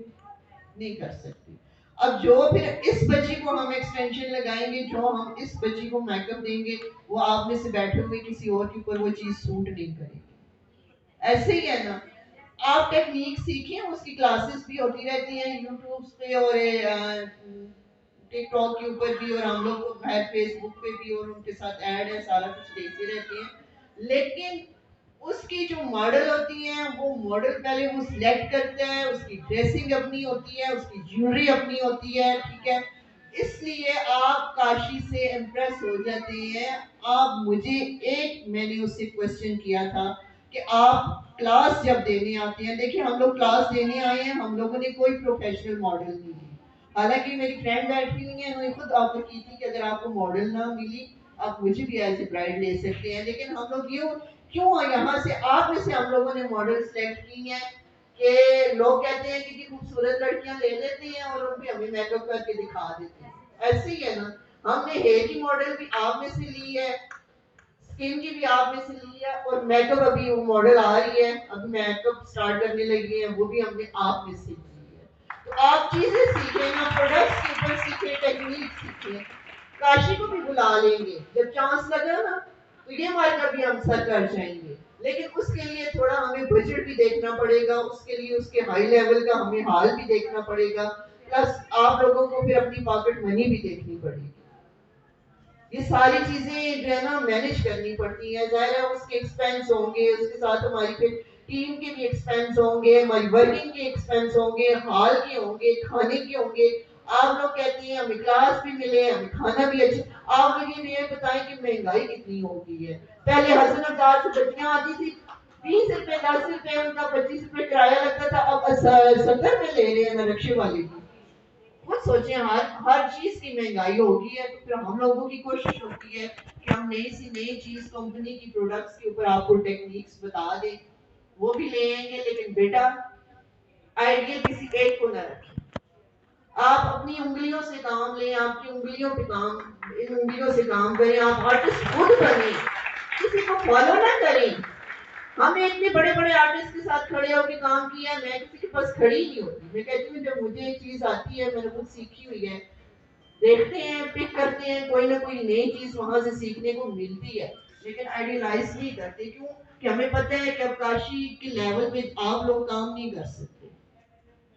नहीं कर सकती। अब जो फिर इस बच्ची को हम एक्सटेंशन लगाएंगे, जो हम इस बच्ची को मेकअप देंगे, वो आप में से बैठे हुए किसी और के ऊपर वो चीज सूट नहीं करेगी। ऐसे ही है ना। आप टेक्निक सीखें, उसकी क्लासेस भी होती रहती हैं यूट्यूब पे और टिकटॉक के ऊपर भी, और हम लोग को है फेसबुक पे भी, और उनके साथ ऐड है, सारा कुछ देखते रहते हैं। लेकिन उसकी जो मॉडल होती हैं वो मॉडल पहले वो सिलेक्ट करता है, उसकी ड्रेसिंग अपनी होती है, उसकी ज्वेलरी अपनी होती है, ठीक है। इसलिए आप काशी से इम्प्रेस हो जाते हैं। आप मुझे एक, मैंने उससे क्वेश्चन किया था कि आप क्लास जब देने आते हैं, देखिए हम लोग क्लास देने आए हैं, हम लोगों ने कोई प्रोफेशनल मॉडल नहीं ली। हालांकि मेरी फ्रेंड बैठी हुई है, उन्होंने खुद ऑफर की थी कि अगर आपको मॉडल ना मिली आप मुझे भी एज ए ब्राइड ले सकते हैं। लेकिन हम लोग ये क्यों यहाँ से आप में से हम लोगों ने मॉडल सेलेक्ट की हैं कि लोग कहते हैं कि खूबसूरत लड़कियां ले लेते हैं और उन पे हमें मेकअप करके दिखा देते हैं, ऐसे ही है ना। हमने हेयर की मॉडल भी आप में से ली है, स्किन की भी आप में से ली है, और मेकअप अभी वो मॉडल आ रही है, अभी मेकअप स्टार्ट करने लगी है, वो भी हमने आप में से ली है। तो आप चीजें सीखें ना, प्रोडक्ट्स के ऊपर सीखें, टेक्निक सीखें। काशी को भी बुला लेंगे, जब चांस लगा ना तो ये मार्का भी हम सर कर जाएंगे। लेकिन उसके लिए थोड़ा हमें बजट भी देखना पड़ेगा, उसके लिए उसके हाई लेवल का हमें हाल भी देखना पड़ेगा, प्लस आप लोगों को फिर अपनी पॉकेट मनी भी देखनी पड़ेगी। ये सारी चीजें जो है ना मैनेज करनी पड़ती है। जाहिर है उसके एक्सपेंस होंगे, उसके साथ हमारी फिर टीम के भी एक्सपेंस होंगे, हमारी वर्किंग के एक्सपेंस होंगे, हाल के होंगे, खाने के होंगे। आप लोग कहते हैं हमें क्लास भी मिले, हमें खाना भी अच्छा। आप लोग ये बताएं कि महंगाई कितनी हो गई है। पहले हसन से बच्चियां आती थी, 20 रुपए 10 रुपए उनका 25 रुपए किराया लगता था, अब 70 रुपए ले रहे हैं ना रिक्शे वाले की। खुद सोचें, हर चीज की महंगाई होगी है, तो फिर हम लोगों की कोशिश होती है कि हम नई सी नई चीज कंपनी की प्रोडक्ट्स के ऊपर आपको टेक्निक्स बता दें, वो भी ले आएंगे। लेकिन बेटा आइडियल किसी एक को ना रखें, आप अपनी उंगलियों से काम लें, आपकी उंगलियों पे काम, इन उंगलियों से काम करें, आप आर्टिस्ट खुद बने, किसी को फॉलो ना करें। हमने इतने बड़े बड़े आर्टिस्ट के साथ खड़े होकर काम किया, मैं किसी के पास खड़ी नहीं होती। मैं कहती हूँ जब मुझे एक चीज आती है, मैंने खुद सीखी हुई है, देखते हैं, पिक करते हैं, कोई ना कोई नई चीज वहां से सीखने को मिलती है। लेकिन आइडियलाइज नहीं करते, क्यों कि हमें पता है कि अब काशी के लेवल पे आप लोग काम नहीं कर सकते।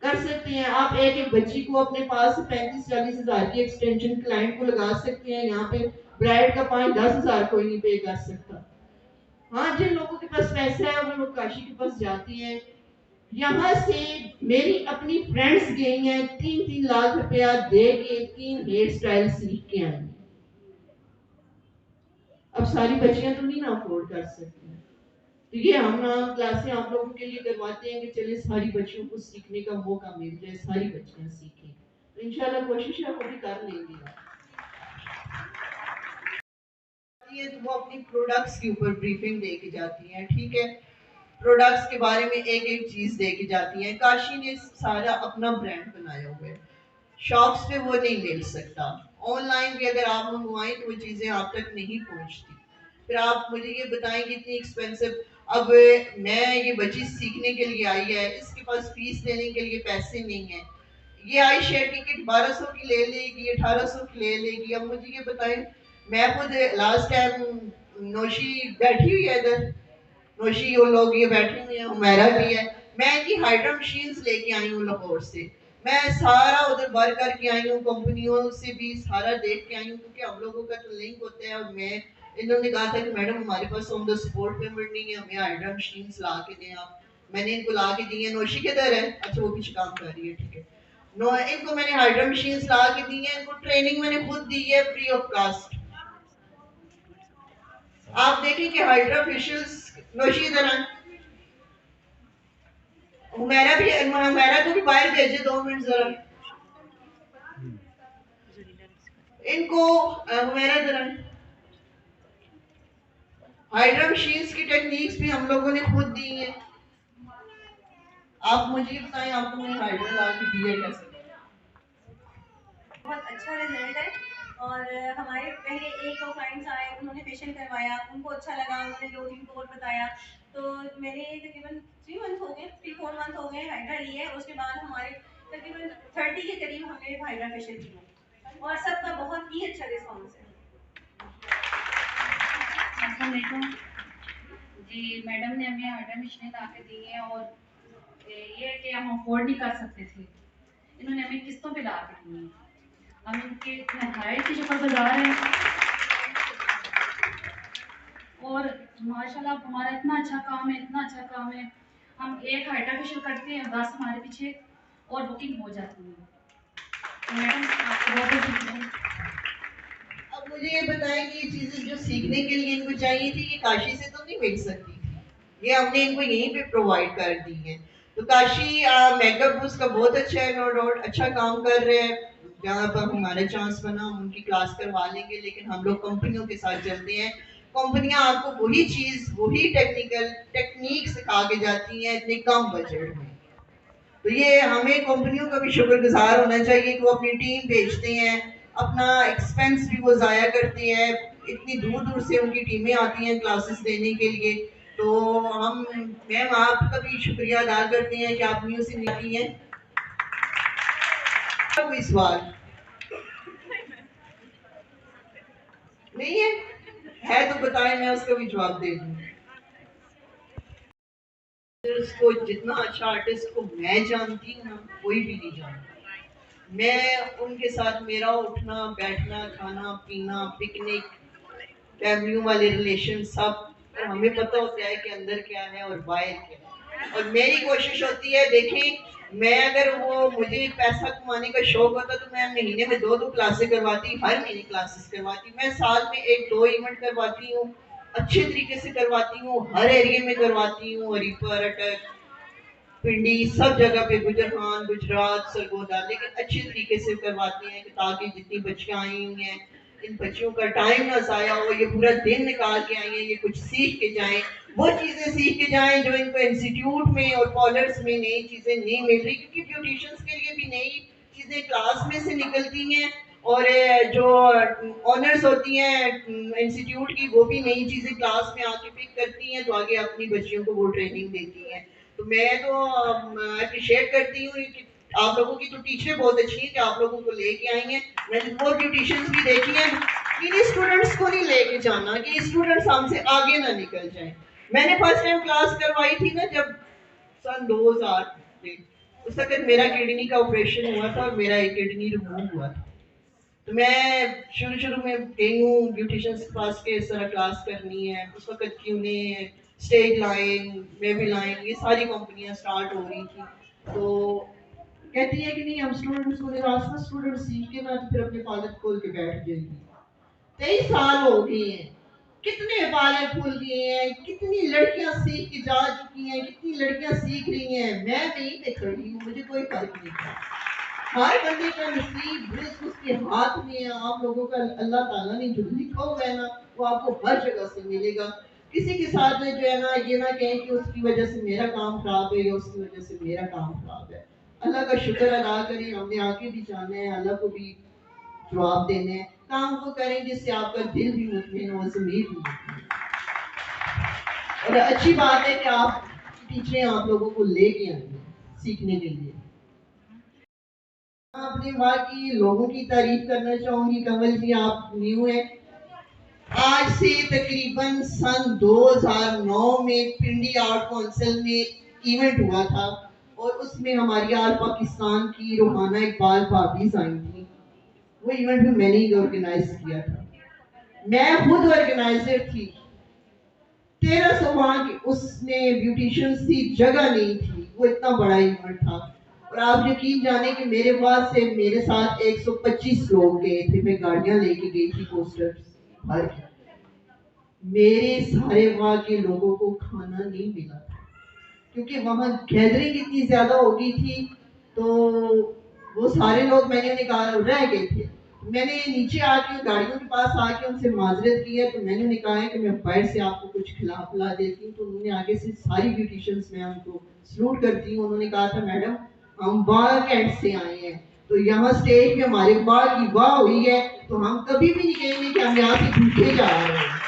कर सकते हैं आप एक एक बच्ची को अपने पास 35-40 हजार की एक्सटेंशन क्लाइंट को लगा सकते हैं। यहाँ पे ब्राइड का 5-10 हजार कोई नहीं पे कर सकता। हाँ, जिन लोगों के पास पैसा है वो लोग काशी के पास जाती हैं। यहाँ से मेरी अपनी फ्रेंड्स गई हैं, 3-3 लाख रुपया दे के 3 हेयर स्टाइल सीख के आई। अब सारी बच्चियां तो नहीं ना अफोर्ड कर सकती, तो ये हम क्लासें आप लोगों के लिए करवाते हैं कि चले सारी बच्चियों को सीखने का मौका मिल जाए, सारी बच्चियां सीखें। तो इंशाल्लाह कोशिश है वो भी कर लेंगे। तो वो अपनी प्रोडक्ट्स के ऊपर ब्रीफिंग दे के जाती हैं, ठीक है, प्रोडक्ट्स के बारे में एक एक चीज दे के जाती हैं। काशी ने सारा अपना ब्रांड बनाया हुआ है, शॉप्स पे वो नहीं मिल सकता। ऑनलाइन भी अगर आप मंगवाएं तो वो चीजें आप तक नहीं पहुंचती। फिर आप मुझे ये बताएं कि इतनी एक्सपेंसिव, अब मैं ये बच्ची सीखने के लिए आई है, इसके पास फीस देने के लिए पैसे नहीं है, ये आई शेयर टिकट 1200 की ले लेगी, 1800 की ले लेगी। अब मुझे ये बताएं, मैं खुद लास्ट टाइम नौशी बैठी हुई है इधर, नौशी वो लोग ये बैठे हुए हैं, हुमैरा भी है, मैं इनकी हाइड्रा मशीन्स लेके आई हूँ लाहौर से। मैं सारा उधर वर्क करके आई हूँ, कंपनियों से भी सारा देख के आई हूँ, क्योंकि हम लोगों का तो लिंक होता है। और मैं इन्होंने कहा था कि मैडम हमारे pass on the spot payment नहीं है, हमें हाइड्रा मशीन्स ला के दें आप। मैंने इनको ला के दी है। नौशी किधर है? अच्छा वो पीछे काम कर रही है, ठीक है। इनको मैंने हाइड्रा मशीन्स ला के दी है, इनको ट्रेनिंग मैंने खुद दी है फ्री ऑफ कास्ट। आप देखें कि हाइड्रा फेशियल्स, नौशी इधर है, हुमैरा को भी बाहर भेजे 2 मिनट जरा, इनको हुमैरा इधर है। हाइड्रा मशीन्स की टेक्निक्स भी हम लोगों ने खुद दी है। आप मुझे बताएं, आपको मैंने हाइड्रा ला के दी है कैसे? बहुत अच्छा रिजल्ट है। और हमारे पहले 1-2 क्लाइंट्स आए, उन्होंने फेशियल करवाया, उनको अच्छा लगा, उन्होंने 2-3 को और बताया। तो मैंने तकरीबन 3 मंथ हो गए, 3-4 मंथ हो गए हाइड्रा ली है। उसके बाद हमारे तकरीबन 30 के करीब हमने हाइड्रा फेशियल किया और सबका बहुत ही अच्छा रिस्पॉन्स है। जी, मैडम ने हमें हाइड्रा मशीनें ला के दी हैं और ये है कि हम अफोर्ड नहीं कर सकते थे, इन्होंने हमें किस्तों पे ला के दी हैं। हम इनके महंगाई की जो बाजार है, और माशाल्लाह हमारा इतना अच्छा काम है, इतना अच्छा काम है। हम एक हाइड्रा फेशियल करते हैं, 10 हमारे पीछे और बुकिंग हो जाती है। तो मैडम आपको बहुत बहुत शुक्रिया। अब मुझे ये बताएं कि ये चीजें जो सीखने के लिए इनको चाहिए थी, ये काशी से तो नहीं मिल सकती थी, ये हमने इनको यहीं पे प्रोवाइड कर दी है। तो काशी मेकअप उसका बहुत अच्छा है, नो डाउट अच्छा काम कर रहे हैं। जहाँ पर हमारा चांस बना हम उनकी क्लास करवा लेंगे, लेकिन हम लोग कंपनियों के साथ चलते हैं। कंपनियां आपको वही चीज, वही टेक्निकल टेक्निक सिखा के जाती हैं इतने कम बजट में। तो ये हमें कंपनियों का भी शुक्रगुजार होना चाहिए कि वो अपनी टीम भेजते हैं, अपना एक्सपेंस भी वो ज़ाया करते हैं, इतनी दूर दूर से उनकी टीमें आती हैं क्लासेस देने के लिए। तो हम मैम आपका भी शुक्रिया अदा करते हैं कि आप न्यूज़ से निकली हैं। कोई सवाल? नहीं है तो बताएं, मैं उसका भी जवाब दे दूँ। को जितना अच्छा आर्टिस्ट को मैं जानती हूँ ना, कोई भी नहीं जानता। मैं उनके साथ मेरा उठना बैठना खाना पीना पिकनिक फैमिलियों वाले रिलेशन सब, और हमें पता होता है कि अंदर क्या है और बाहर क्या है। और मेरी कोशिश होती है, देखें मैं अगर वो मुझे पैसा कमाने का शौक होता तो मैं महीने में 2-2 क्लासेस करवाती, हर महीने क्लासेस करवाती। मैं साल में 1-2 इवेंट करवाती हूँ, अच्छे तरीके से करवाती हूँ, हर एरिया में करवाती हूँ, हरिपर अटक पिंडी सब जगह पे, गुजरात गुजरात सरगोदा, लेकिन अच्छे तरीके से करवाती हैं ताकि जितनी बच्चियां आई हुई हैं इन बच्चियों का टाइम ना जाया हो, ये पूरा दिन निकाल के आई हैं, ये कुछ सीख के जाएं, वो चीजें सीख के जाएं जो इनको इंस्टीट्यूट में और कॉलेज में नई चीजें नहीं मिल रही, क्योंकि ब्यूटिशियंस के लिए भी नई चीजें क्लास में से निकलती हैं और जो ऑनर्स होती हैं इंस्टीट्यूट की वो भी नई चीजें क्लास में आके पिक करती हैं, तो आगे अपनी बच्चियों को वो ट्रेनिंग देती हैं। तो मैं तो अप्रिशिएट करती हूँ कि आप लोगों की तो टीचरें बहुत अच्छी हैं कि आप लोगों को लेके आई हैं। मैंने वो ब्यूटिशियंस भी देखी हैं, इन स्टूडेंट्स को नहीं लेके जाना कि स्टूडेंट्स हमसे आगे ना निकल जाएं। मैंने फर्स्ट टाइम क्लास करवाई थी ना जब सन 2000 में, उस वक्त मेरा किडनी का ऑपरेशन हुआ था और मेरा एक किडनी रिमूव हुआ था। तो मैं शुरू में गई हूँ ब्यूटिशियंस के पास के इस तरह क्लास करनी है, उस वक्त की उन्हें स्टेज लाइन बेबी लाइन ये सारी कंपनियां स्टार्ट हो रही थी। तो कहती है कि नहीं हम स्टूडेंट्स को निराशा स्टूडेंट सीख के ना फिर अपने पार्लर खोल के बैठ जाएगी। 23 साल हो गए हैं, कितने पार्लर खुल गए हैं, कितनी लड़कियां सीख के जा चुकी हैं, कितनी लड़कियां सीख रही हैं, मैं वहीं पे खड़ी हूँ, मुझे कोई फर्क नहीं पड़ता। हर बंदे का नसीब रिस्क उसके हाथ में है। आप लोगों का अल्लाह ताला ने जो लिखा हुआ है ना वो आपको हर जगह से मिलेगा। किसी के साथ जो है ना ये ना कहें कि उसकी वजह से मेरा काम खराब है या उसकी वजह से मेरा काम खराब है। अल्लाह का शुक्र अदा करें, हमने आगे भी जाना है, अल्लाह को भी जवाब देने हैं। काम वो करें जिससे आपका दिल भी मुतमिन हो, ज़मीर भी मुतमिन। और अच्छी बात है कि आप टीचरें आप लोगों को लेके आएंगे सीखने के लिए। अपने वहाँ की लोगों की तारीफ करना चाहूंगी। कमल जी आप न्यू है, आज से तकरीबन सन 2009 में पिंडी आर्ट काउंसिल में इवेंट हुआ था और उसमें हमारी आल पाकिस्तान की रूहाना इकबाल भाभीज आई थी। वो इवेंट भी मैंने ही ऑर्गेनाइज किया था, मैं खुद ऑर्गेनाइजर थी। 1300 वहाँ की उसमें ब्यूटिशियंस की जगह नहीं थी, वो इतना बड़ा इवेंट था। और आप यकीन जाने कि मेरे पास से मेरे साथ 125 लोग गए थे, मैं गाड़ियां लेके गई थी पोस्टर्स भर के। मेरे सारे वहाँ के लोगों को खाना नहीं मिला था क्योंकि वहाँ गैदरिंग इतनी ज्यादा हो गई थी, तो वो सारे लोग मैंने निकाल रह गए थे। मैंने नीचे आके गाड़ियों के पास आके उनसे माजरत की है, तो मैंने उन्हें कहा है कि मैं बाहर से आपको कुछ खिला पिला देती हूँ। तो उन्होंने आगे से सारी ब्यूटिशियंस मैं उनको सलूट करती हूँ। उन्होंने कहा था मैडम हम बाल कैंट से आए हैं, तो यहाँ स्टेज पे हमारे बाल की वाह हुई है, तो हम कभी भी नहीं कहेंगे कि हम यहाँ से भूखे जा रहे हैं।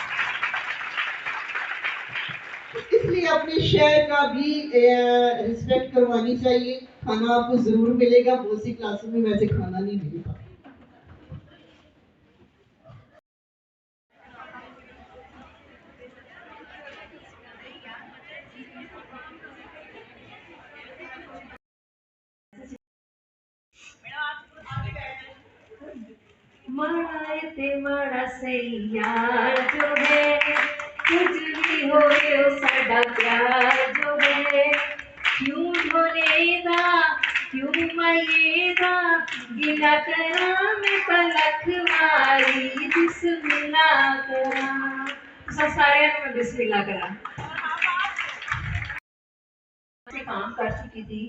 तो इसलिए अपने शहर का भी रिस्पेक्ट करवानी चाहिए। खाना आपको जरूर मिलेगा, बहुत सी क्लासों में वैसे खाना नहीं मिलेगा। माड़ा ते माड़ा सही यार जो है, कुछ भी हो गयो साडा प्यार जो है, क्यों ढोलेगा क्यों मायेगा, गिला करा मैं पलक मारी बिस्मिल्लाह करा। सारे में बिस्मिल्लाह करा से काम कर चुकी थी,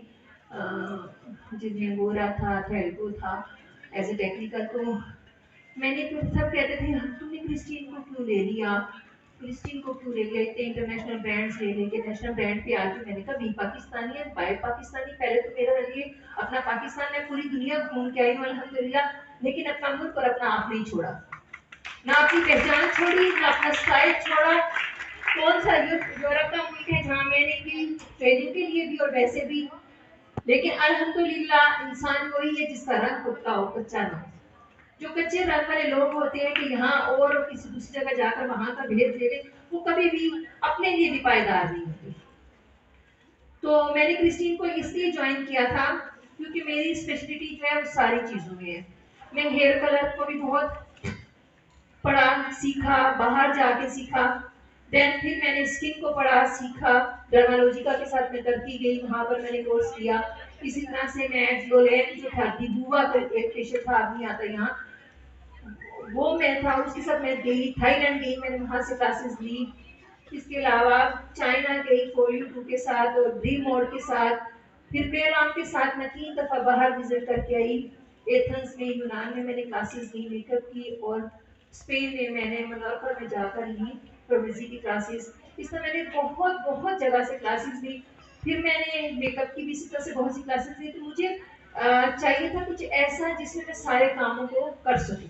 जिन्हें गोरा था थेल्को था एज ए टेक्निकल। तो मैंने फिर सब कहते थे तुमने क्रिस्टीन को क्यों ले लिया, क्रिस्टीन को क्यों ले लिया, इतने इंटरनेशनल ब्रांड्स ले लेके नेशनल ब्रांड पे आके। मैंने कहा बी पाकिस्तानी है बाय पाकिस्तानी, पहले तो मेरा लिए अपना पाकिस्तान में पूरी दुनिया घूम के आई हूँ अल्हम्दुलिल्लाह, लेकिन अपना मुल्क और अपना आप नहीं छोड़ा, ना अपनी पहचान छोड़ी ना अपना स्टाइल छोड़ा। कौन सा यूरोप का मुल्क है जहाँ मैंने भी ट्रेनिंग के लिए भी और वैसे भी, लेकिन अल्हम्दुलिल्लाह इंसान वही है जिसका रंग पुख्ता हो कच्चा ना हो। जो कच्चे रंग वाले लोग होते हैं कि यहाँ और किसी दूसरी जगह जाकर वहां का भेद ले लें, वो कभी भी अपने लिए भी पायदार नहीं होते। तो मैंने क्रिस्टीन को इसलिए ज्वाइन किया था क्योंकि मेरी स्पेशलिटी जो है वो सारी चीजों में है। मैं हेयर कलर को भी बहुत पढ़ा, सीखा, बाहर जाके सीखा। देन फिर मैंने स्किन को पढ़ा, सीखा, डर्मालॉजिका के साथ मैं करती गई, वहां पर मैंने कोर्स किया। इसी तरह से मैं जोलेन जो था, बुआ का एक फेशियल था, आदमी आता यहाँ, वो मैं था, उसके साथ मैं गई। थाईलैंड गई, मैंने वहां से क्लासेस ली। इसके अलावा चाइना गई फॉर यू टू के साथ और ड्रीम मोड के साथ। फिर पेलाम के साथ मैं 3 दफा बाहर विजिट करके आई। एथेंस में, यूनान में मैंने क्लासेस ली मेकअप की, और स्पेन में मैंने मनार्का में जाकर ली प्रोविजी की क्लासेस। इस तरह मैंने बहुत बहुत जगह से क्लासेस ली। फिर मैंने मेकअप की भी इसी तरह से बहुत सी क्लासेस ली। तो मुझे चाहिए था कुछ ऐसा जिसमें मैं सारे कामों को कर सकूं।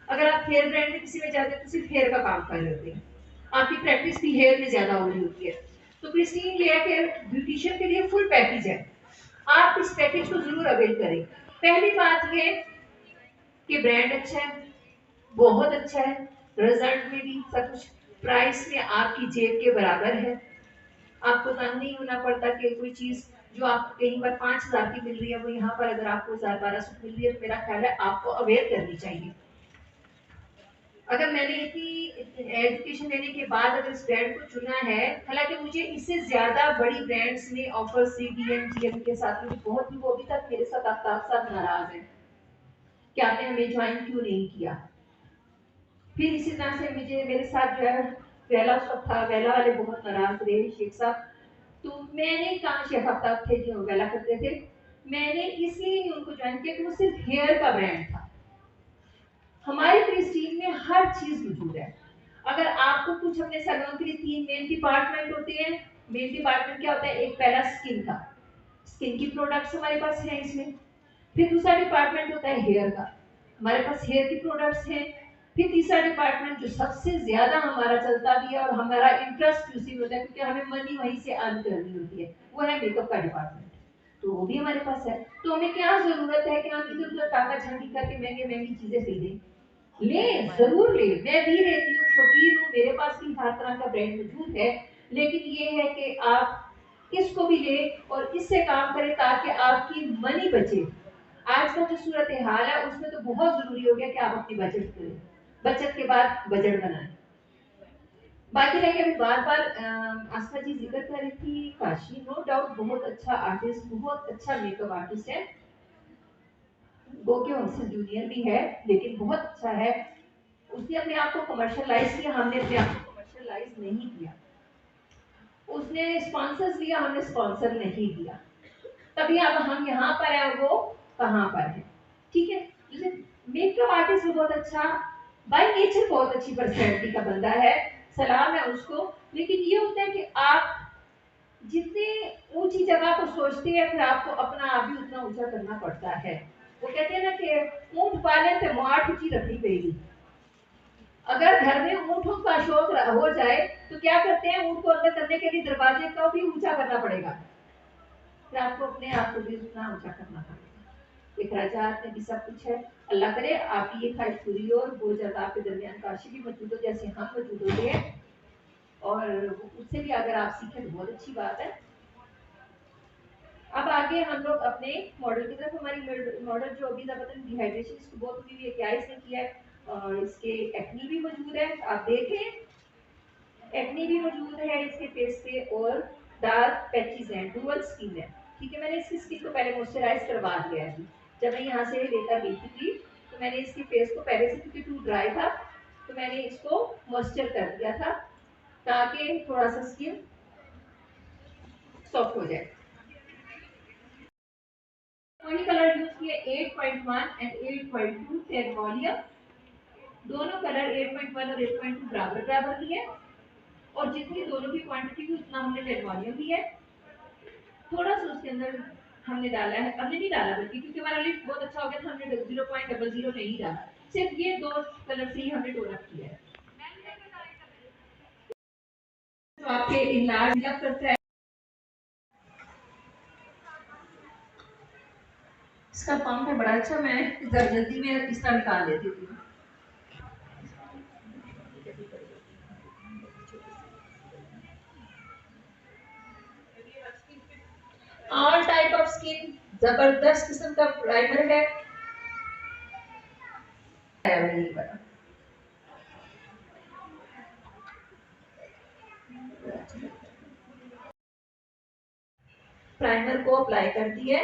अगर आप हेयर ब्रांड में किसी में जाते हैं तो सिर्फ हेयर का काम कर लेते हैं, आपकी प्रैक्टिस भी हेयर में ज्यादा हो रही होती है। तो क्रिस्टीन हेयर केयर ब्यूटिशियन के लिए फुल पैकेज है, आप इस पैकेज को जरूर अवेल करें। पहली बात है कि ब्रांड अच्छा है, बहुत अच्छा है, रिजल्ट में भी सब कुछ, प्राइस में आपकी जेब के बराबर है। आपको तंग नहीं होना पड़ता कि कोई चीज जो आपको कहीं पर 5,000 की मिल रही है वो यहाँ पर अगर आपको 1,000-1,200 मिल रही है, तो मेरा ख्याल है आपको अवेयर करनी चाहिए। अगर मैंने इतनी एजुकेशन लेने के बाद अगर इस ब्रांड को चुना है, हालांकि मुझे इससे ज्यादा बड़ी ब्रांड्स ने ऑफर सी DMGM के साथ, मुझे बहुत ही, वो अभी तक मेरे साथ आफ्ताब साथ नाराज है कि आपने हमें ज्वाइन क्यों नहीं किया। फिर इसी तरह से मुझे मेरे साथ जो है वेला सब था, वेला वाले बहुत नाराज रहे, शेख साहब। तो मैंने कहा, शेख आफ्ताब थे जो वेला करते थे, मैंने इसलिए नहीं उनको ज्वाइन किया कि वो सिर्फ हेयर का ब्रांड था। हमारी क्रिस्टीन में हर चीज मौजूद है। अगर आपको कुछ अपने सैलून के लिए 3 मेन डिपार्टमेंट होते हैं। मेन डिपार्टमेंट क्या होता है? एक पहला स्किन का, स्किन की प्रोडक्ट्स हमारे पास हैं इसमें। फिर दूसरा डिपार्टमेंट होता है हेयर का, हमारे पास हेयर की प्रोडक्ट्स हैं। फिर तीसरा डिपार्टमेंट जो सबसे ज्यादा हमारा चलता भी है और हमारा इंटरेस्ट उसी में होता है क्योंकि हमें मनी वहीं से अर्न करनी होती है, वो है मेकअप का डिपार्टमेंट। तो वो भी हमारे पास है। तो हमें क्या जरूरत है कि हम इधर उधर टाका झांकी करके महंगे महंगी चीजें खरीदें? ले, जरूर ले, मैं भी लेती हूँ, शौकीन हूँ, मेरे पास भी हर तरह का ब्रांड मौजूद है। लेकिन ये है कि आप इसको भी ले और इससे काम करें ताकि आपकी मनी बचे। आज का जो सूरत हाल है उसमें तो बहुत जरूरी हो गया कि आप अपनी बचत करें, बचत के बाद बजट बनाएं। बाकी रह गया, अभी बार बार आस्था जी जिक्र कर रही थी काशी, नो डाउट बहुत अच्छा आर्टिस्ट, बहुत अच्छा मेकअप आर्टिस्ट है, वो के हमसे जूनियर भी है लेकिन बहुत अच्छा है। उसने अपने आप को कमर्शियलाइज किया, हमने अपने आप को कमर्शियलाइज नहीं किया। उसने स्पॉन्सर्स लिया, हमने स्पॉन्सर नहीं दिया। तभी अब हम यहाँ पर है, वो कहाँ पर है। ठीक है, मेकअप आर्टिस्ट बहुत अच्छा, बाय नेचर बहुत अच्छी पर्सनैलिटी का बंदा है, सलाम है उसको। लेकिन ये होता है कि आप जितनी ऊंची जगह को सोचते हैं फिर आपको अपना आप भी उतना ऊंचा करना पड़ता है। वो कहते हैं ना कि ऊंट पाले तो माठ ऊंची रखनी पड़ेगी। अगर घर में ऊंटों का शौक हो जाए तो क्या करते हैं, ऊंट को अंदर करने के लिए दरवाजे को भी ऊंचा करना पड़ेगा, फिर आपको अपने आप को भी उतना ऊंचा करना पड़ेगा। इखराजात में भी सब कुछ है। अल्लाह करे आपकी ये ख्वाहिश पूरी हो और बहुत ज्यादा आपके दरमियान काशी भी मौजूद हो जैसे हम मौजूद होते हैं, और उससे भी अगर आप सीखें तो बहुत अच्छी बात है। अब आगे हम लोग अपने मॉडल की तरफ। हमारी मॉडल जो अभी बतन डिहाइड्रेशन इसको बहुत हुई है, क्या इसने किया है, और इसके एक्नी भी मौजूद है, आप देखें एक्नी भी मौजूद है इसके फेस पे, और डार्क पैचेस हैं, डुअल स्किन है। ठीक है, मैंने इसकी स्किन को पहले मॉइस्चराइज करवा दिया है। जब मैं यहाँ से लेकर गई थी तो मैंने इसके फेस को पहले से, क्योंकि टू ड्राई था तो मैंने इसको मॉइस्चर कर दिया था ताकि थोड़ा सा स्किन सॉफ्ट हो जाए। वही कलर यूज किए 8.1 एंड 8.2 टेन वॉल्यूम, दोनों कलर 8.1 और 8.2 बराबर बराबर लिए, और जितनी दोनों की क्वांटिटी थी उतना हमने टेन वॉल्यूम दी है। थोड़ा सा उसके अंदर हमने डाला है, हमने नहीं डाला बल्कि क्योंकि हमारा लिफ्ट बहुत अच्छा हो गया था, हमने 0.00 नहीं डाला, सिर्फ ये दो कलर से ही हमने टोन अप किया है। तो आपके इलाज करता है इसका पंप है बड़ा अच्छा, मैं जल्दी में इसका निकाल लेती हूँ। ऑल टाइप ऑफ स्किन, जबरदस्त किस्म का प्राइमर है। प्राइमर को अप्लाई कर दिया।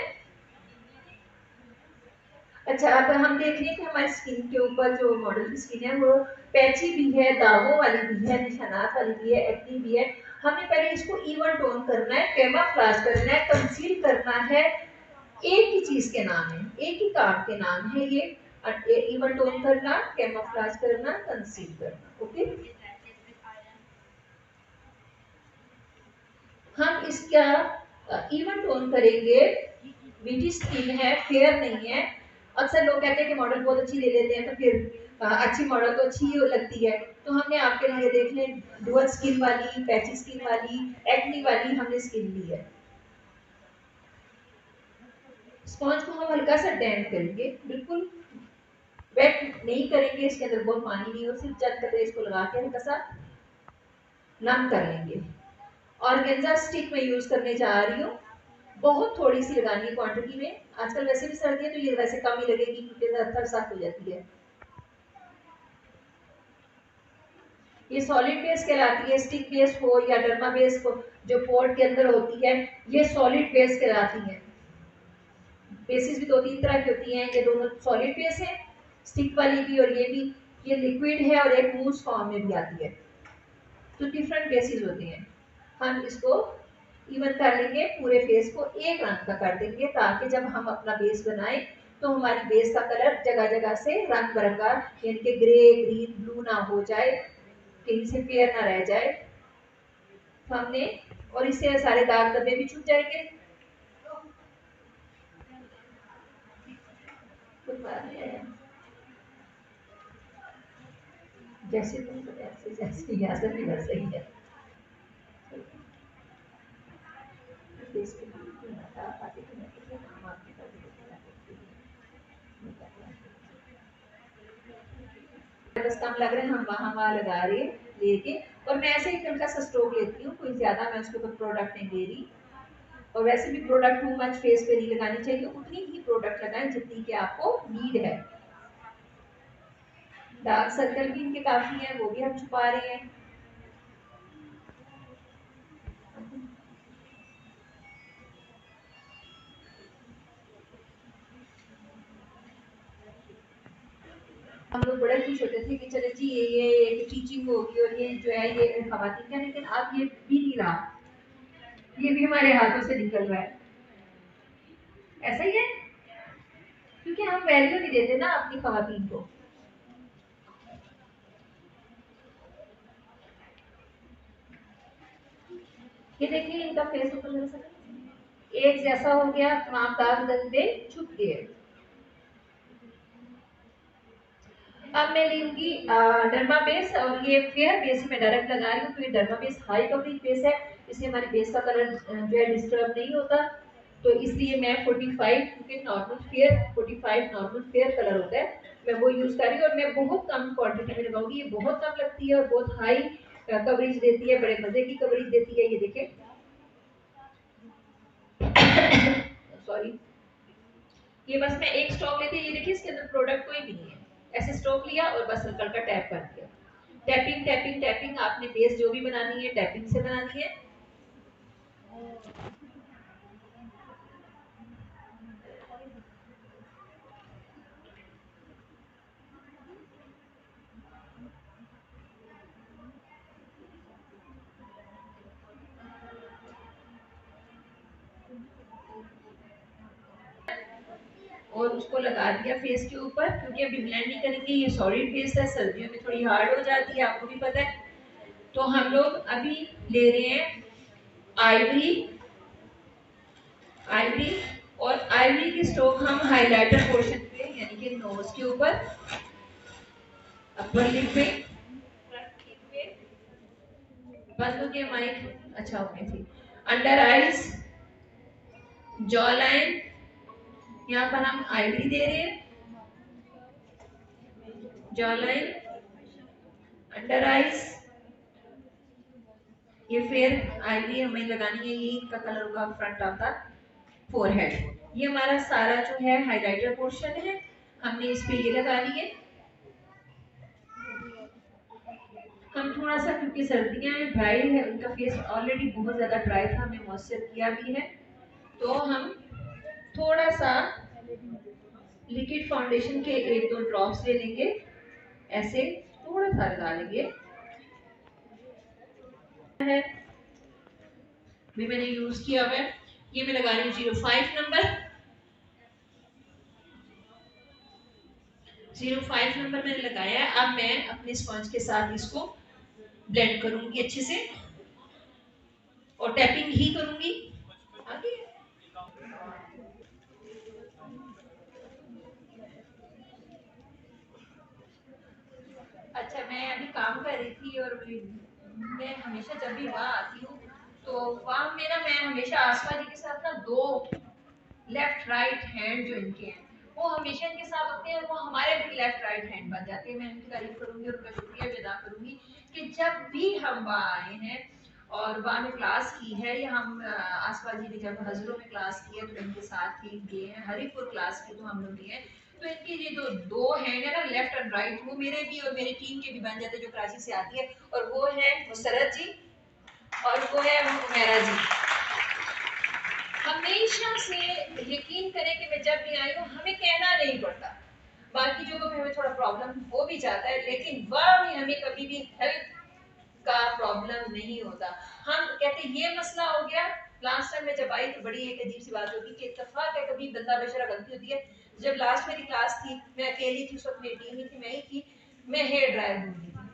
अच्छा, अब हम देख रहे हैं कि हमारी स्किन के ऊपर जो मॉडल की स्किन है वो पैची भी है, दागों वाली भी है, निशानात वाली भी है, एक्नी भी है। हमने पहले इसको इवन टोन करना है, कैमोफ्लेज करना है, कंसील करना है। एक ही चीज के नाम है, एक ही काम के नाम है ये, इवन टोन करना, कैमोफ्लेज करना, कंसील करना। ओके, हम इसका इवन टोन करेंगे। मीठी स्किन है, फेयर नहीं है। अक्सर लोग कहते हैं कि मॉडल बहुत अच्छी ले लेते हैं, तो फिर अच्छी मॉडल तो अच्छी ही लगती है। तो हमने आपके लिए देख लें, डुअल स्किन वाली, पैची स्किन वाली, एक्नी वाली हमने स्किन ली है। स्पॉन्ज को हम हल्का सा डैम्प करेंगे, बिल्कुल वेट नहीं करेंगे, इसके अंदर बहुत पानी नहीं हो, सिर्फ चंद कतरे इसको लगा के हल्का सा नम कर लेंगे। ऑर्गेन्जा स्टिक में यूज करने जा रही हूँ, बहुत थोड़ी सी लगानी है क्वांटिटी में। आजकल वैसे भी सर्दी है तो ये वैसे कम ही लगेगी क्योंकि थर साफ हो जाती है। ये सॉलिड बेस कहलाती है, स्टिक बेस हो या डर्मा बेस हो, जो पोर्ट के अंदर होती है, ये सॉलिड बेस कहलाती है। बेसिस भी दो तीन तरह की होती हैं, ये दोनों सॉलिड बेस है, स्टिक वाली भी और ये भी। ये लिक्विड है और एक मूस फॉर्म में भी आती है, तो डिफरेंट बेसिस होते हैं। हम इसको इवन कर लेंगे, पूरे फेस को एक रंग का कर देंगे ताकि जब हम अपना बेस बनाएं तो हमारी बेस का कलर जगह जगह से रंग बिरंगा, यानी कि ग्रे, ग्रीन, ब्लू ना हो जाए, कहीं से फेयर ना रह जाए। तो हमने, और इससे सारे दाग धब्बे भी छूट जाएंगे। जैसे जैसे इजाजत भी वैसे ही है। बस कम लग रहा है, हम वहाँ लगा रहे हैं लेके, और मैं ऐसे ही हल्का सा स्ट्रोक लेती हूँ, कोई ज्यादा मैं उसके ऊपर प्रोडक्ट नहीं दे रही। और वैसे भी प्रोडक्ट टू मच फेस पे नहीं लगानी चाहिए, उतनी ही प्रोडक्ट लगाएं जितनी कि आपको नीड है। डार्क सर्कल भी इनके काफी हैं, वो भी हम छुपा रहे हैं। हम लोग बड़े खुश होते थे कि चले जी ये एक टीचिंग होगी और ये जो है ये खवातीन का, लेकिन अब ये भी नहीं रहा, ये भी हमारे हाथों से निकल रहा है। ऐसा ही है क्योंकि हम वैल्यू नहीं देते ना अपनी खवातीन को। ये देखिए इनका फेस ऊपर एक जैसा हो गया, तमाम दाग धब्बे छुप गए। अब मैं लूंगी डर्मा बेस, और ये फेयर बेस मैं डायरेक्ट लगा रही हूँ, तो ये derma base high coverage base है, इसलिए हमारे बेस का कलर जो है डिस्टर्ब नहीं होता। तो इसलिए मैं 45, क्योंकि normal fair 45 normal fair colour होता है, मैं वो यूज कर रही हूँ। और मैं बहुत कम क्वांटिटी में लगाऊंगी, ये बहुत कम लगती है और बहुत हाई कवरेज देती है, बड़े मजे की कवरेज देती है। ये देखें सॉरी, ये बस मैं एक स्ट्रोक लेती है, ये देखिए इसके अंदर प्रोडक्ट कोई भी नहीं है, ऐसे स्ट्रोक लिया और बस हल्का हल्का टैप कर दिया। टैपिंग टैपिंग टैपिंग, आपने बेस जो भी बनानी है टैपिंग से बनानी है। और उसको लगा दिया फेस के ऊपर, क्योंकि अभी ब्लेंड नहीं करेंगे, ये सॉलिड फेस है, सर्दियों में थोड़ी हार्ड हो जाती है, आपको भी पता है। तो हम लोग अभी ले रहे हैं आइवरी, आइवरी, और आइवरी की स्ट्रोक हम हाइलाइटर पोर्शन पे, यानी कि नोज के ऊपर, अपर लिप पे, बंद हो गया माइक, अच्छा हो गया, ठीक। अंडर आईज, जॉ लाइन, यहाँ पर हम आईडी दे रहे हैं, जॉ लाइन, अंडर आइज, ये फिर आईडी हमें लगानी है, ये इनका कलर होगा फ्रंट ऑफ द फोरहेड। ये हमारा सारा जो है हाइलाइटर पोर्शन है, हमने इस पे ये लगानी है। हम थोड़ा सा, क्योंकि सर्दियां हैं, ड्राई है, उनका फेस ऑलरेडी बहुत ज्यादा ड्राई था, हमने मॉइस्चर किया भी है, तो हम थोड़ा सा लिक्विड फाउंडेशन के 1-2 ड्रॉप्स ले लेंगे, ऐसे थोड़ा सा लगा लेंगे है, भी मैंने यूज किया हुआ है। ये मैं लगा रही हूँ 05 नंबर, 05 नंबर मैंने लगाया है। अब मैं अपने स्पंज के साथ इसको ब्लेंड करूंगी अच्छे से और टैपिंग ही करूंगी आगे। अच्छा, मैं अभी काम कर रही थी और मैं हमेशा जब भी वहाँ आती हूँ तो वहाँ में ना मैं हमेशा आसपा जी के साथ ना 2 लेफ्ट राइट हैंड जो इनके हैं वो हमेशा इनके साथ होते हैं और वो हमारे भी लेफ्ट राइट हैंड बन जाते हैं। मैं उनकी तारीफ करूंगी और उनका शुक्रिया भी अदा करूंगी कि जब भी हम वहाँ आए हैं और वहाँ में क्लास की है, या हम आसपा जी ने जब हजरों में क्लास की है तो इनके साथ ही गए हैं, हरिपुर क्लास की तो हम लोग गए हैं, तो इनके ये जो 2 हैंड है ना, लेफ्ट एंड राइट, वो मेरे भी और मेरी टीम के भी बन जाते हैं जो कराची से आती है, और वो है मुसरत जी और वो है उमेरा जी। हमेशा से यकीन करें कि मैं जब भी आई हूँ हमें कहना नहीं पड़ता, बाकी जगहों पे हमें थोड़ा प्रॉब्लम हो भी जाता है, लेकिन वह में हमें कभी भी हेल्प का प्रॉब्लम नहीं होता। हम कहते ये मसला हो गया, लास्ट टाइम मैं जब आई तो बड़ी एक अजीब सी बात होगी कि इत्तेफाक है, कभी बंदा बेशरा गलती होती है। जब लास्ट मेरी क्लास थी, मैं अकेली थी, उस वक्त मेरी टीम ही थी, मैं ही थी, मैं हेयर ड्रायर भूल गई थी,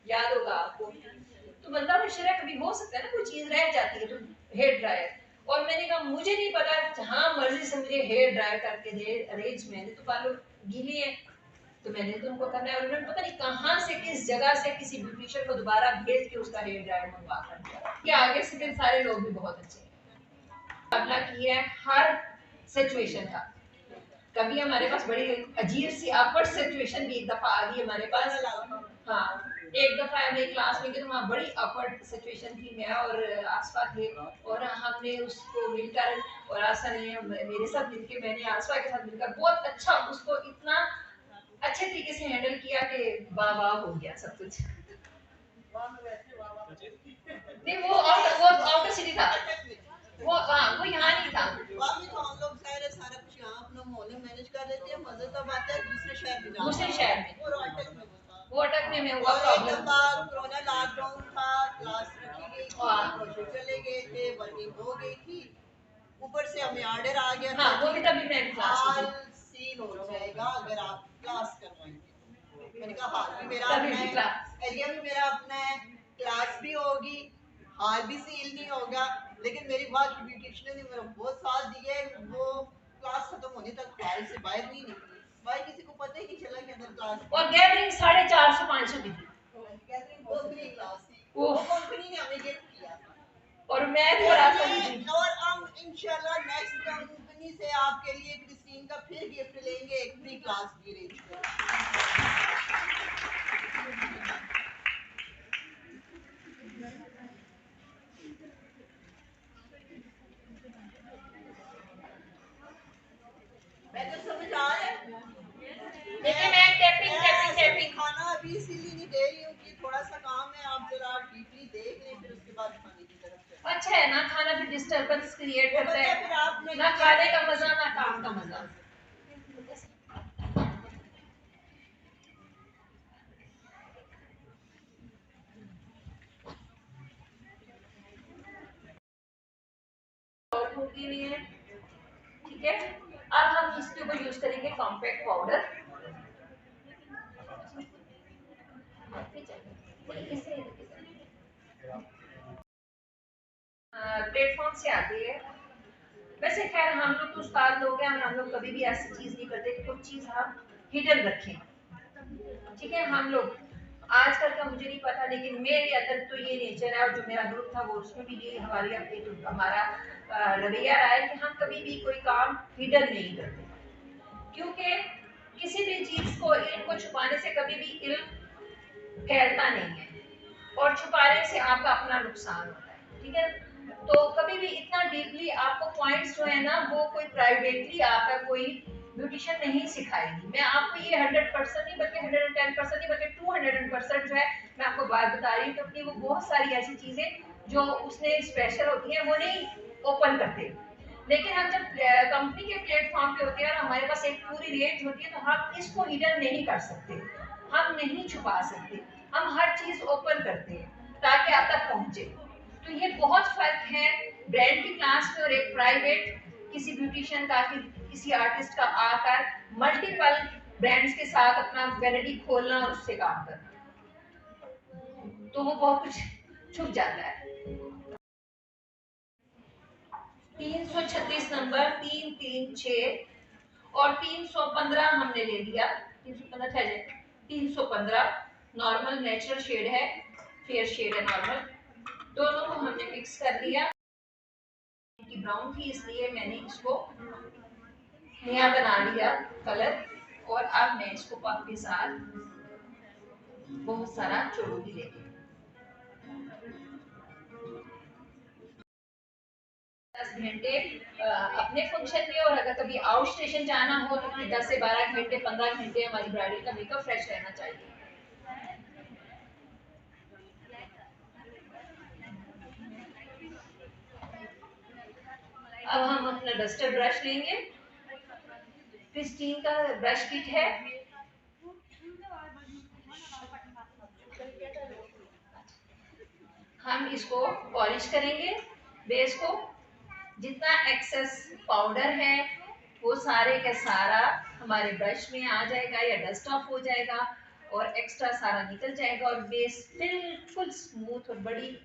याद होगा आपको। तो बंदा बेशरा कभी हो सकता है ना कोई चीज रह जाती है, तो हेयर ड्रायर, और मैंने कहा मुझे नहीं पता, जहां मर्जी से मुझे हेयर ड्रायर करके दे अरेंज, मैंने तो बालों गीली है तो मैंने तो उनको करना है, और उन्होंने पता नहीं कहां से किस जगह से किसी ब्यूटिशियन को दोबारा भेज के उसका हेयर ड्रायर मंगवा कर दिया। कि आगे से फिर सारे लोग भी बहुत अच्छे हैं, अगला की है हर सिचुएशन का। कभी हमारे पास बड़ी अजीब सी अपवर्ड सिचुएशन भी एक दफा आ गई हमारे पास। हाँ, एक दफा हमें क्लास में गए तो वहाँ बड़ी अपवर्ड सिचुएशन थी, मैं और आसफा थे, और हमने उसको मिलकर, और आशा ने मेरे साथ मिलकर, मैंने आसफा के साथ मिलकर बहुत अच्छा उसको इतना अच्छे तरीके से हैंडल किया कि वाह वाह हो गया सब कुछ। नहीं, वो आउट ऑफ सिटी था, वो वो यहाँ नहीं था। वहाँ में तो हम लोग सारा कुछ यहाँ अपना मोहल्ले मैनेज कर लेते हैं, मजे तब आता है दूसरे शहर में, दूसरे शहर में, वो अटक में मैं हुआ प्रॉब्लम। कोरोना लॉकडाउन था, क्लास रखी गई थी, चले गए थे, वर्किंग हो गई थी, ऊपर से हमें ऑर्डर आ गया था, वो भी तभी मैं क्लास में थी, सीन हो जाएगा अगर आप क्लास करवाएंगे। मैंने कहा हाल भी मेरा अपना है, एरिया भी मेरा अपना है, क्लास भी होगी, हाल भी सील नहीं होगा, लेकिन मेरी बात ब्यूटिशियन ने मेरा बहुत साथ दिया है। वो क्लास खत्म होने तक हाल से बाहर नहीं निकली, भाई किसी को पता ही नहीं चला कि अंदर क्लास, और गैदरिंग 450-500 की थी, गैदरिंग बहुत बड़ी क्लास थी, वो कंपनी ने हमें गिफ्ट किया था, और मैं और हम इंशाल्लाह नेक्स्ट कंपनी से आपके लिए क्रिस्टीन का फिर गिफ्ट लेंगे, एक फ्री क्लास भी अरेंज करेंगे। मैं तो समझ आ रहा है, लेकिन मैं टैपिंग खाना अभी इसीलिए नहीं दे रही हूँ कि थोड़ा सा काम है, आप जरा डीपली देख लें, फिर उसके बाद खाने की तरफ चलें। अच्छा है ना, खाना भी डिस्टरबेंस क्रिएट करता है, फिर आपने ना खाने का मजा ना काम का मजा। और होगी भी है, ठीक है। अब हम इसके ऊपर यूज करेंगे कॉम्पैक्ट पाउडर, प्लेटफॉर्म से आती है। वैसे खैर हम लोग तो उस्ताद लोग हैं, हम लोग कभी भी ऐसी चीज नहीं करते कि कुछ चीज हम हिडन रखें, ठीक है। हम लोग आजकल का मुझे नहीं पता, लेकिन मेरे अंदर तो ये नेचर है, और जो मेरा ग्रुप था वो उसमें भी ये हमारी हमारा रवैया रहा है कि हम कभी भी कोई काम हिडन नहीं करते। क्योंकि किसी भी चीज को इनको छुपाने से कभी भी इल्म फैलता नहीं है और छुपाने से आपका अपना नुकसान होता है। ठीक है, तो कभी भी इतना डीपली आपको पॉइंट्स जो है ना वो कोई प्राइवेटली आपका कोई ब्यूटिशियन नहीं सिखाएगी। मैं आपको ये 100% नहीं बल्कि 110% नहीं बल्कि 200% जो है मैं आपको बात बता रही हूँ, क्योंकि वो बहुत सारी ऐसी चीजें जो उसने स्पेशल होती हैं वो नहीं ओपन करते। लेकिन हम जब कंपनी के प्लेटफॉर्म पे होते हैं और हमारे पास एक पूरी रेंज होती है तो हम इसको हिडन नहीं कर सकते, हम नहीं छुपा सकते, हम हर चीज ओपन करते हैं ताकि आप तक पहुंचे। तो ये बहुत फर्क है ब्रांड की क्लास में और एक प्राइवेट किसी ब्यूटिशियन का किसी आर्टिस्ट का आकर मल्टीपल ब्रांड्स के साथ अपना वैनिटी खोलना और उससे काम करना, तो वो बहुत कुछ छुप जाता है। 336 नंबर 336 और 315 हमने ले लिया। 315 315 नॉर्मल नेचुरल शेड है, फेयर शेड है नॉर्मल, दोनों को हमने मिक्स कर लिया। ब्राउन थी इसलिए मैंने इसको नया बना लिया कलर, और अब मैं इसको पफ के साथ बहुत सारा छोड़ूंगी लेके। 10 घंटे अपने फंक्शन में, और अगर कभी आउट स्टेशन जाना हो तो 10 से 12 घंटे 15 घंटे हमारी ब्राइडल का मेकअप फ्रेश रहना चाहिए। अब हम अपना डस्टर ब्रश लेंगे, क्रिस्टीन का ब्रश किट है। हम इसको पॉलिश करेंगे बेस को, जितना एक्सेस पाउडर है वो सारे का सारा हमारे ब्रश में आ जाएगा या डस्ट ऑफ हो जाएगा और एक्स्ट्रा सारा निकल जाएगा और बेस बिल्कुल स्मूथ और बड़ी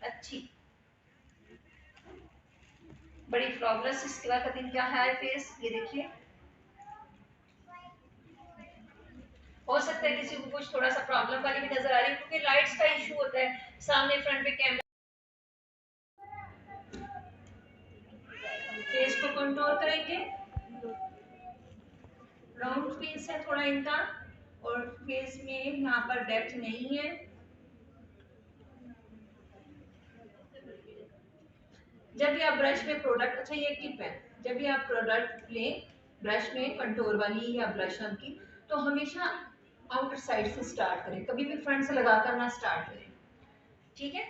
फ्लॉलेस इसके बाद दिन क्या है फेस। ये देखिए, हो सकता है किसी को कुछ थोड़ा सा प्रॉब्लम वाली भी नजर आ रही है क्योंकि लाइट्स का इशू होता है, सामने फ्रंट पे कैमरा। फेस को कंट्रोल करेंगे, राउंड फेस है थोड़ा इनका और फेस में यहाँ पर डेप्थ नहीं है। जब भी आप ब्रश में प्रोडक्ट, अच्छा ये टिप है, जब भी आप प्रोडक्ट लें ब्रश में कंटोर वाली या ब्लशन की, तो हमेशा आउटर साइड से स्टार्ट करें, कभी भी फ्रंट से लगाकर ना स्टार्ट करें। ठीक है,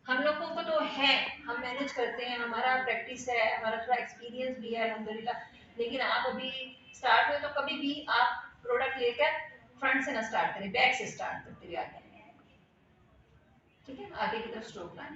हम लोगों को तो है, हम मैनेज करते हैं, हमारा प्रैक्टिस है, हमारा थोड़ा एक्सपीरियंस भी है अल्हम्दुलिल्लाह, लेकिन आप अभी स्टार्ट में तो कभी भी आप प्रोडक्ट लेकर फ्रंट से ना स्टार्ट करें, बैक से स्टार्ट करते हुए आगे। ठीक है, आगे की तरफ स्ट्रोक लाएं।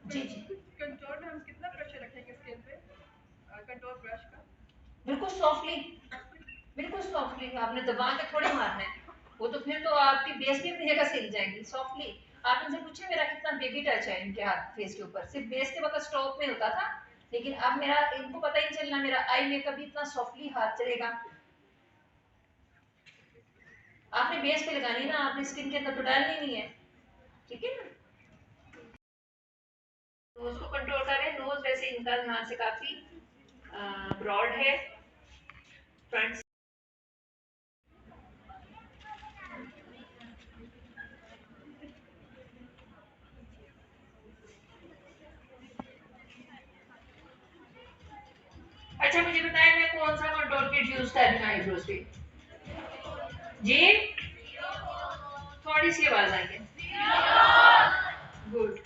जी जी, कंटूर में हम कितना प्रेशर रखेंगे स्किन पे कंटूर ब्रश का? बिल्कुल सॉफ्टली आपने दबा के थोड़ी मारना है, वो तो फिर तो आपकी बेस भी अपनी जगह से हिल जाएगी। सॉफ्टली आप इनसे पूछे मेरा कितना बेबी टच है इनके हाथ फेस के ऊपर, सिर्फ बेस के वक्त स्ट्रोक में होता था, लेकिन अब मेरा इनको पता ही चलना मेरा आई मेकअप भी इतना सॉफ्टली हाथ चलेगा। आपने बेस पे लगानी ना, आपने स्किन के अंदर तो डालनी नहीं है। ठीक है ना, नोज को कंट्रोल करें। नोज वैसे इनका यहाँ से काफी ब्रॉड है, फ्रंट अच्छा मुझे बताएं मैं कौन सा कंट्रोल किट यूज कर रही हूँ आईब्रोज पे? जी, थोड़ी सी आवाज आई है। गुड,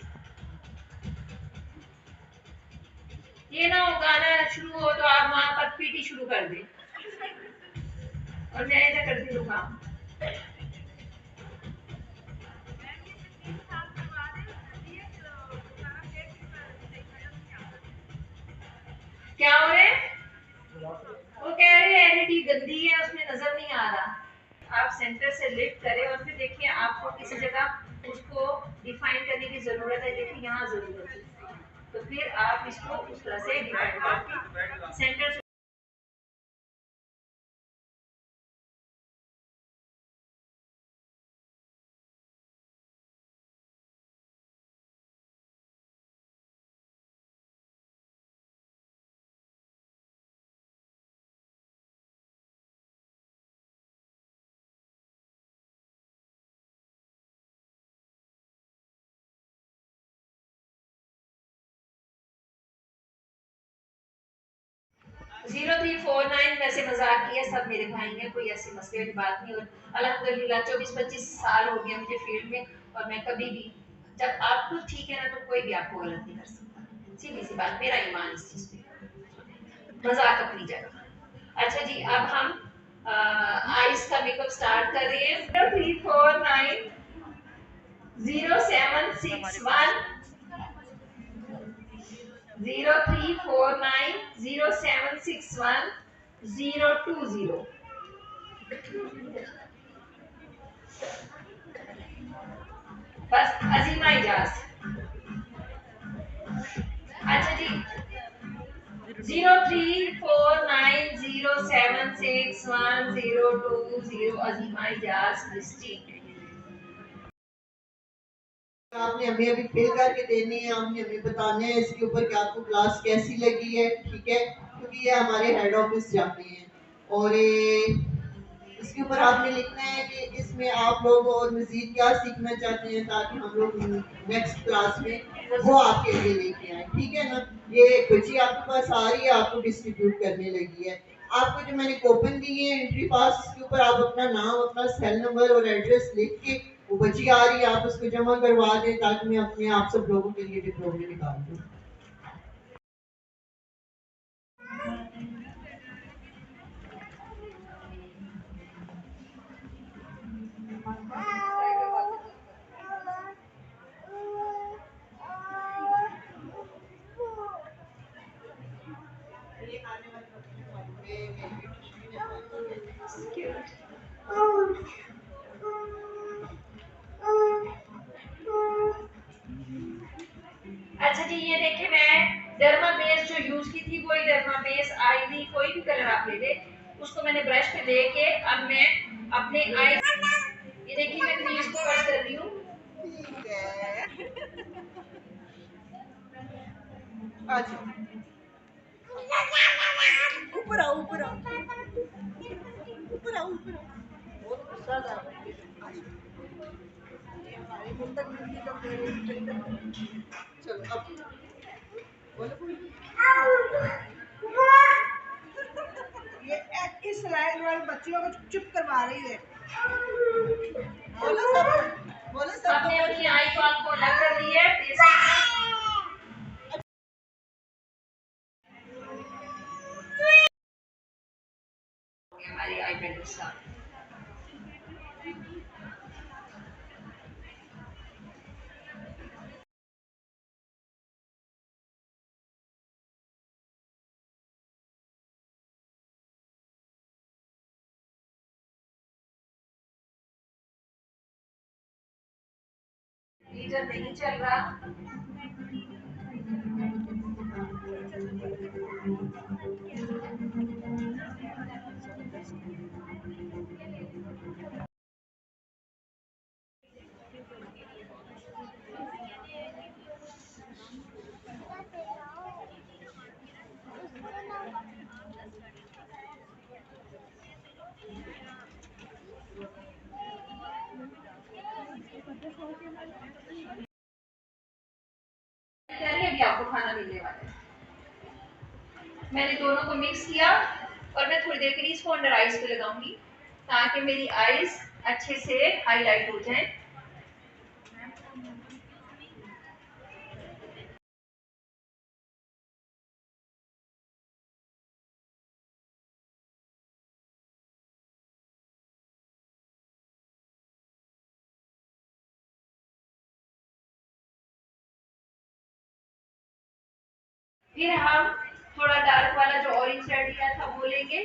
ये ना हो गाना शुरू हो तो आप वहां पर पीटी शुरू कर दें और मैं इधर करती रहूँ काम। क्या हो रहा है? वो कह रहे हैं एलईडी गंदी है उसमें नजर नहीं आ रहा। आप सेंटर से लिफ्ट करें और फिर देखिए आपको किसी जगह उसको डिफाइन करने की ज़रूरत है। देखिए यहाँ ज़रूरत है, तो फिर आप इसको उस तरह से डिफाइन करके सेंटर से जीरो 349 वैसे मजाक किया, सब मेरे भाई हैं, कोई ऐसी मसले वाली बात नहीं। और अल्हम्दुलिल्लाह 24-25 साल हो गए मुझे फील्ड में, और मैं कभी भी, जब आप खुद ठीक है ना तो कोई भी आपको गलत नहीं कर सकता। सीधी सी बात, मेरा ईमान इस चीज पे, मजाक अपनी जगह। अच्छा जी, अब हम आइस का मेकअप स्टार्ट कर रहे हैं। 0349 0761 0349 0761 020। बस अजीमा इजाज। अच्छा जी, 03490761 020 अजीमा इजाज क्रिस्टी। आपने हमें अभी फिल करके देनी है, आपने हमें बताना है इसके ऊपर कि आपको क्लास कैसी लगी है, ठीक है, क्योंकि ये हमारे हेड ऑफिस जाते हैं। और इसके ऊपर आपने लिखना है कि इसमें आप लोग और मजीद क्या सीखना चाहते हैं, ताकि हम लोग नेक्स्ट क्लास में वो आपके लिए लेके आए, ठीक है ना। ये बच्ची आपके पास आ रही है, आपको डिस्ट्रीब्यूट करने लगी है। आपको जो मैंने कूपन दिए हैं एंट्री पास के ऊपर, आप अपना नाम, अपना सेल नंबर और एड्रेस लिख के, वो बच्ची आ रही है, आप उसको जमा करवा दें, ताकि मैं अपने आप सब लोगों के लिए डिप्लोमे निकाल दूँ। अच्छा जी, ये देखिए मैं डर्मा बेस जो यूज की थी वही डर्मा बेस आईवी, कोई भी कलर आप ले ले, उसको मैंने ब्रश पे दे के अब मैं अपने आई, ये देखिए मैं क्रीज को कट कर रही हूँ। ऊपर आओ, ऊपर आओ, ऊपर आओ, ऊपर आओ। बहुत गुस्सा आ रहा है। चलो अब बोलो। ये इस लाइन वाले बच्चियों को चुप करवा रही है। बोलो सब, बोलो सब। आपने अपनी आई को आपको अलग कर दी है। हमारी आई पेंसिल साफ। हीटर नहीं चल रहा। भी आपको खाना मिलने वाला है। मैंने दोनों को मिक्स किया और मैं थोड़ी देर के लिए इसको अंडर आइज पे लगाऊंगी, ताकि मेरी आइज अच्छे से हाईलाइट हो जाए। फिर हम थोड़ा डार्क वाला जो ऑरेंज रेड लिया था वो लेंगे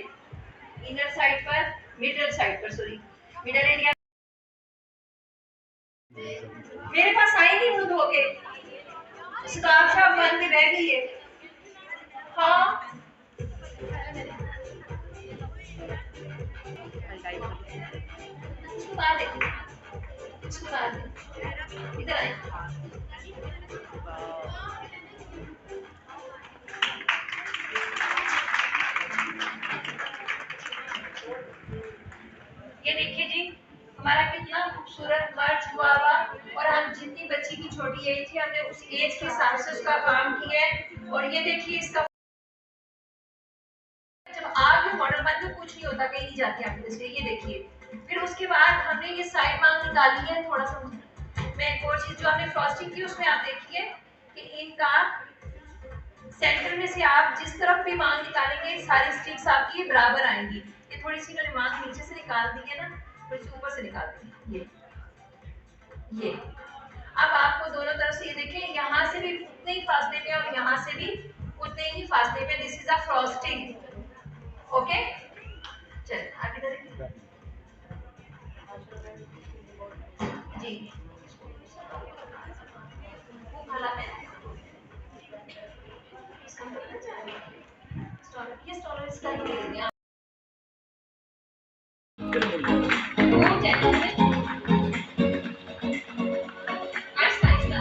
इनर साइड पर, मिडल साइड पर, सॉरी मिडल एरिया। मेरे पास आई नहीं मुंह धो के, स्कार्फ शाफ बन के रह गई है। हाँ इसको उतार दे, इसको उतार दे, इधर आए। ये देखिए जी, हमारा कितना खूबसूरत मर्ज हुआ हुआ, और हम जितनी बच्ची की छोटी एज थी हमने उस एज के हिसाब से उसका काम किया है। और ये देखिए इसका जब आगे मॉडल बन तो कुछ नहीं होता, कहीं नहीं जाती आपकी तस्वीर, ये देखिए। फिर उसके बाद हमने ये साइड मांग निकाली है थोड़ा सा। मैं एक और चीज जो हमने फ्रॉस्टिंग की उसमें आप देखिए कि इनका सेंटर में से आप जिस तरफ भी मांग निकालेंगे सारी स्टिक्स आपकी बराबर आएंगी। ये थोड़ी सी मैंने मांग नीचे से निकाल दी है ना, थोड़ी सी ऊपर से निकाल दी, ये अब आपको दोनों तरफ से ये देखें, यहाँ से भी उतने ही फासले में और यहाँ से भी उतने ही फासले में। This is a frosting. Okay चल आगे देखिए जी। वो वाला है इसका मतलब स्टॉलर, ये स्टॉलर इसका ही दे देंगे आप। वो चाहिए आहिस्ता आहिस्ता।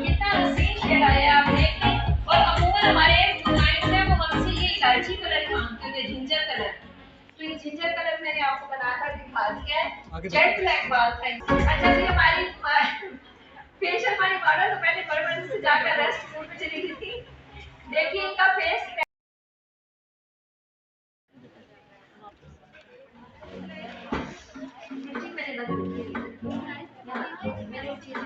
कितना हसीन शेड आया आप देखिए। और अमूमन हमारे क्लाइंट्स हैं वो हमसे ये इलायची कलर मांगते हैं, जिंजर कलर। तो ये जिंजर कलर मैंने आपको बनाकर दिखा दिया है। जेट ब्लैक बाल था। अच्छा जी हमारी फेशियल हमारी मॉडल तो पहले बड़े से जाकर रेस्ट रूम में चली गई थी। देखिए इनका फेस मैंने लगा मैंने चीज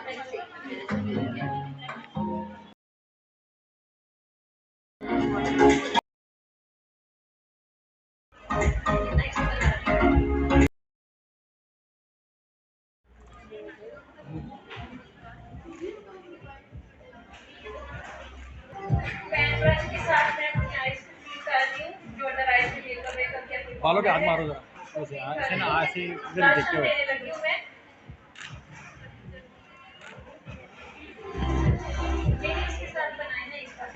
पेन ब्रश के साथ मैं अपनी आईज क्लीन कर रही हूँ, जो अंडर आईज में मेकअप किया। बालों पे हाथ मारो जरा, ऐसे ऐसे ना, ऐसे इधर देखते हुए। लेने लगी हूँ मैं। मैंने इसके साथ बनाया ना इसका।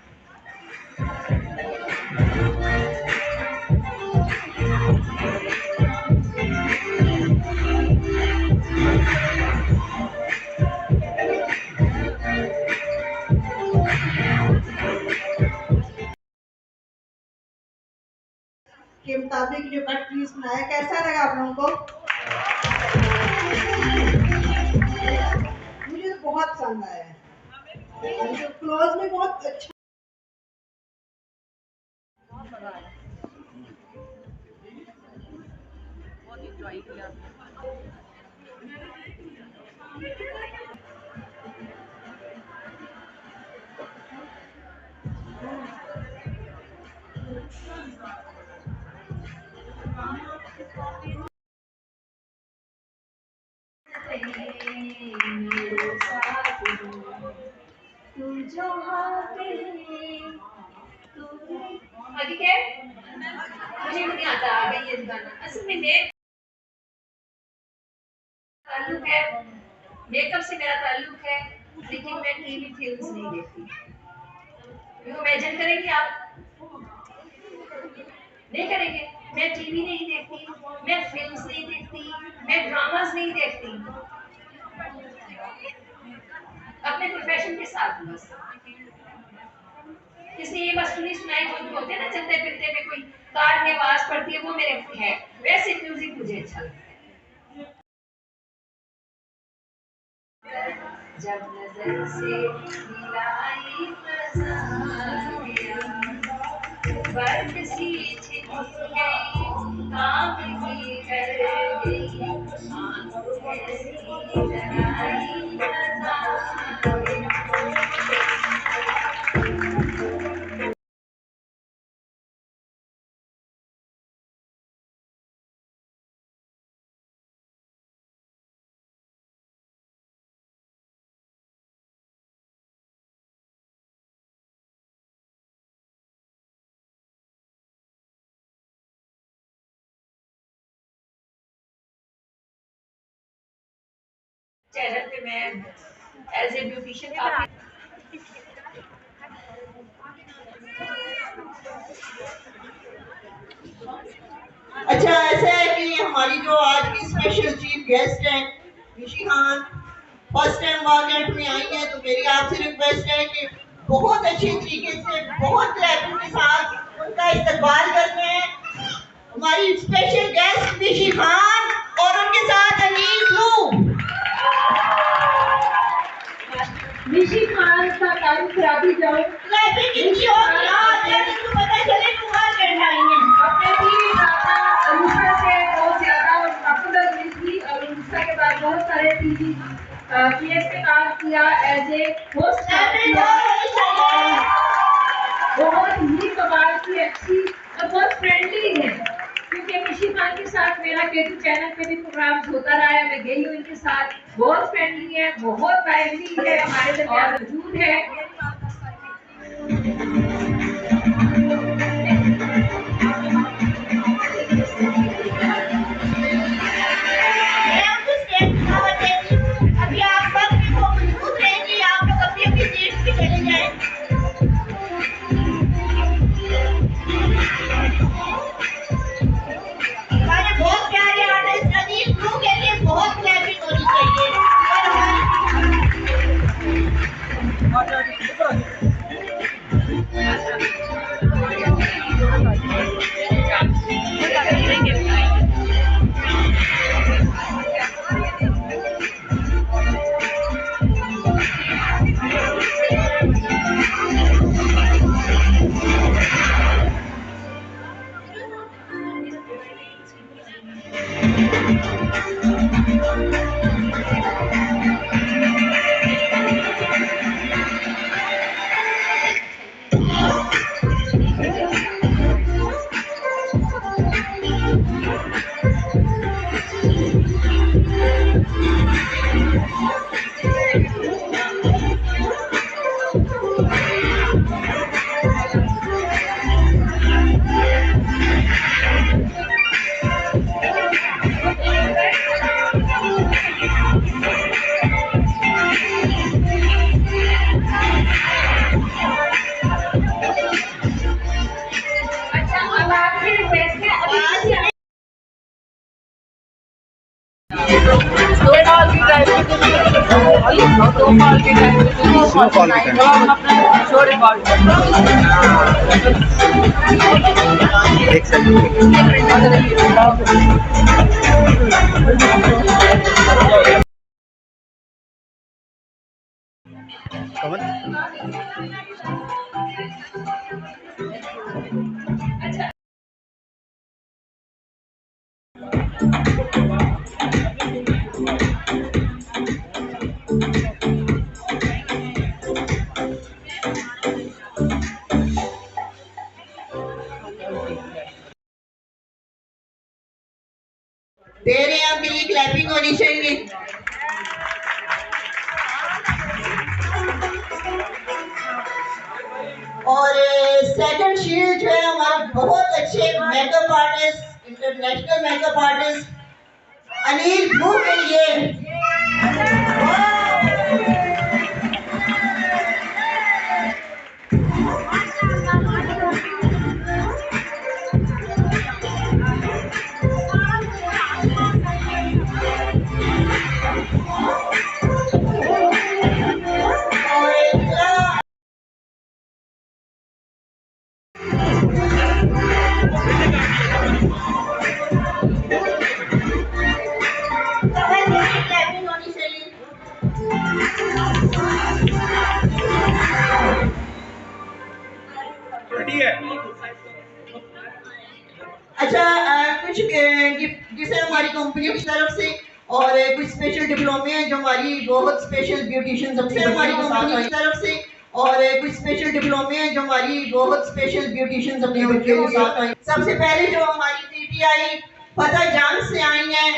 के मुताबिक जो कट पीस बनाया, कैसा लगा आप लोगों को? मुझे तो बहुत पसंद आया, जो क्लोज में बहुत अच्छा। बहुत इंजॉय किया। ठीक है मुझे नहीं आता आ गई ये गाना। असल में मैं ताल्लुक है मेकअप से, मेरा ताल्लुक है, लेकिन मैं टीवी फिल्म्स नहीं देखती। इमेजिन करेंगे आप, नहीं करेंगे। मैं टीवी नहीं देखती, मैं फिल्म्स नहीं देखती, मैं ड्रामास नहीं देखती, अपने प्रोफेशन के साथ बस। इसलिए ये बस सुनी सुनाई जो होते हैं ना, चलते फिरते में कोई कार में आवाज पड़ती है वो मेरे है, वैसे म्यूजिक मुझे अच्छा लगता है। जब नजर से मिलाई नजारियां, बर्फ सी छिप गई, काम की कर गई, आंखों ऐसी लगाई चैनल पे मैं एज ए ब्यूटिशियन काफी अच्छा, ऐसा है कि हमारी जो आज की स्पेशल चीफ गेस्ट हैं Nishi Khan, first time market में आई हैं, तो मेरी आपसे रिक्वेस्ट है कि बहुत अच्छे तरीके से, बहुत क्लैपिंग के साथ उनका इस्तकबाल करते हैं। हमारी स्पेशल गेस्ट निशी खान और उनके साथ अनिल ब्लू। निशी खान का तारुफ खराबी जाओ क्लैपिंग कीजिए और याद है तो पता चले कि मार्केट आई हैं। अपने भी अनुष्का से बहुत ज्यादा पॉपुलर हुई थी और अनुष्का के बाद बहुत सारे टीवी पीएस पे काम किया, एज ए होस्ट बहुत ही कमाल की अच्छी और बहुत फ्रेंडली है, क्योंकि निशी खान के साथ मेरा केटू चैनल पे भी प्रोग्राम होता रहा है, मैं गई हूँ इनके साथ, बहुत फ्रेंडली है, बहुत फ्रेंडली है, हमारे दरमियान मौजूद है। अभी आप सब मौजूद रहेंगे, आप लोग अपनी अपनी सीट पे चले जाएं। हमारे बहुत प्यारे आर्टिस्ट अनिल ब्लू के लिए बहुत क्लैपिंग होनी चाहिए। दे रहे हैं, आपके लिए क्लैपिंग होनी चाहिए। और सेकंड शील्ड जो है हमारे बहुत अच्छे makeup artist, international makeup artist Anil blue के लिए। अच्छा, कुछ गिफ्ट है हमारी कंपनी की तरफ से और कुछ स्पेशल डिप्लोमे हैं जो हमारी बहुत स्पेशल ब्यूटिशियंस अपनी हमारी कंपनी की तरफ से और कुछ स्पेशल डिप्लोमे हैं जो हमारी बहुत स्पेशल ब्यूटिशियंस अपने बच्चों के साथ आई। सबसे पहले जो हमारी पीटीआई फतेह जान से आई हैं,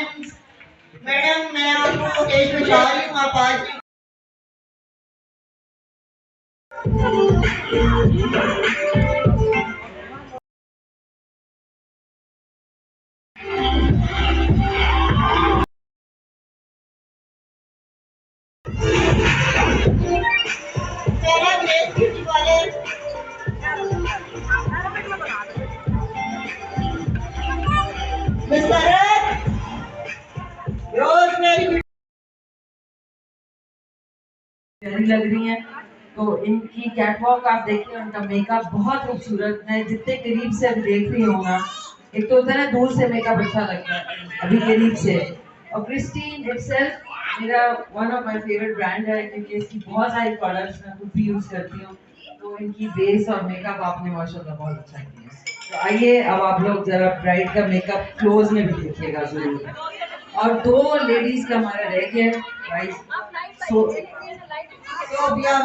मैडम मैं आपको स्टेज पे चाह रही हूँ, आप आ जाइए। प्यारी लग रही हैं। तो इनकी कैटवॉक आप देखिए, उनका मेकअप बहुत खूबसूरत है। जितने करीब से अभी देख रही हूँ ना, एक तो होता है ना दूर से मेकअप अच्छा लगता है, अभी करीब से। और क्रिस्टीन इटसेल्फ मेरा one of my favourite brand है, क्योंकि इसकी बहुत सारी प्रोडक्ट्स मैं खुद भी यूज करती हूँ। तो इनकी बेस और मेकअप आपने माशाल्लाह बहुत अच्छा किया। तो आइए अब आप लोग जरा ब्राइड का मेकअप क्लोज में भी देखिएगा जरूर। और 2 लेडीज का हमारा रह गया गाइस, सोबिया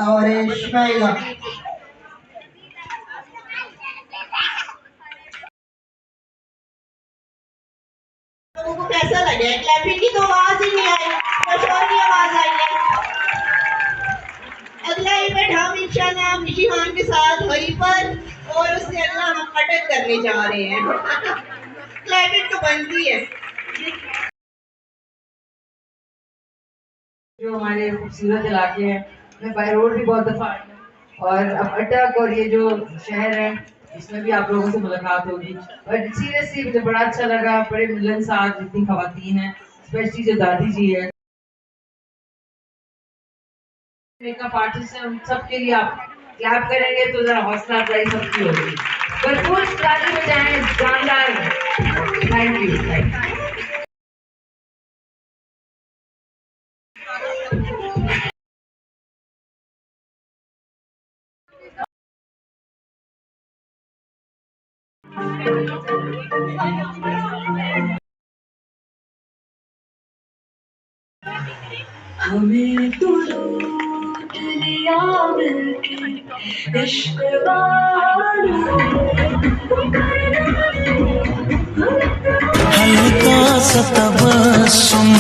और शिमाइला। लोगों को कैसा लगे? क्लैपिंग की तो आवाज ही नहीं आई, शोर की आवाज आई है। अगला इवेंट हम इंशाल्लाह मिशी खान के साथ वहीं पर, और उससे अगला हम अटक करने जा रहे हैं। क्लैपिंग तो बनती है। जो हमारे खूबसूरत इलाके हैं, मैं बाय रोड भी बहुत दफा आई हूँ, और अब अटक और ये जो शहर है इसमें भी आप लोगों से मुलाकात होगी। बट सीरियसली मुझे बड़ा अच्छा लगा, बड़े मिलनसार जितनी खवातीन हैं, स्पेशली जो दादी जी है, मेकअप आर्टिस्ट है, उन सबके लिए आप क्लैप करेंगे तो जरा हौसला अफजाई सबकी होगी। भरपूर ताली बजाएं, जानदार। Thank you, thank you. हमें तो लूट लिया मिलके इश्क हल्का सा तबस्सुम,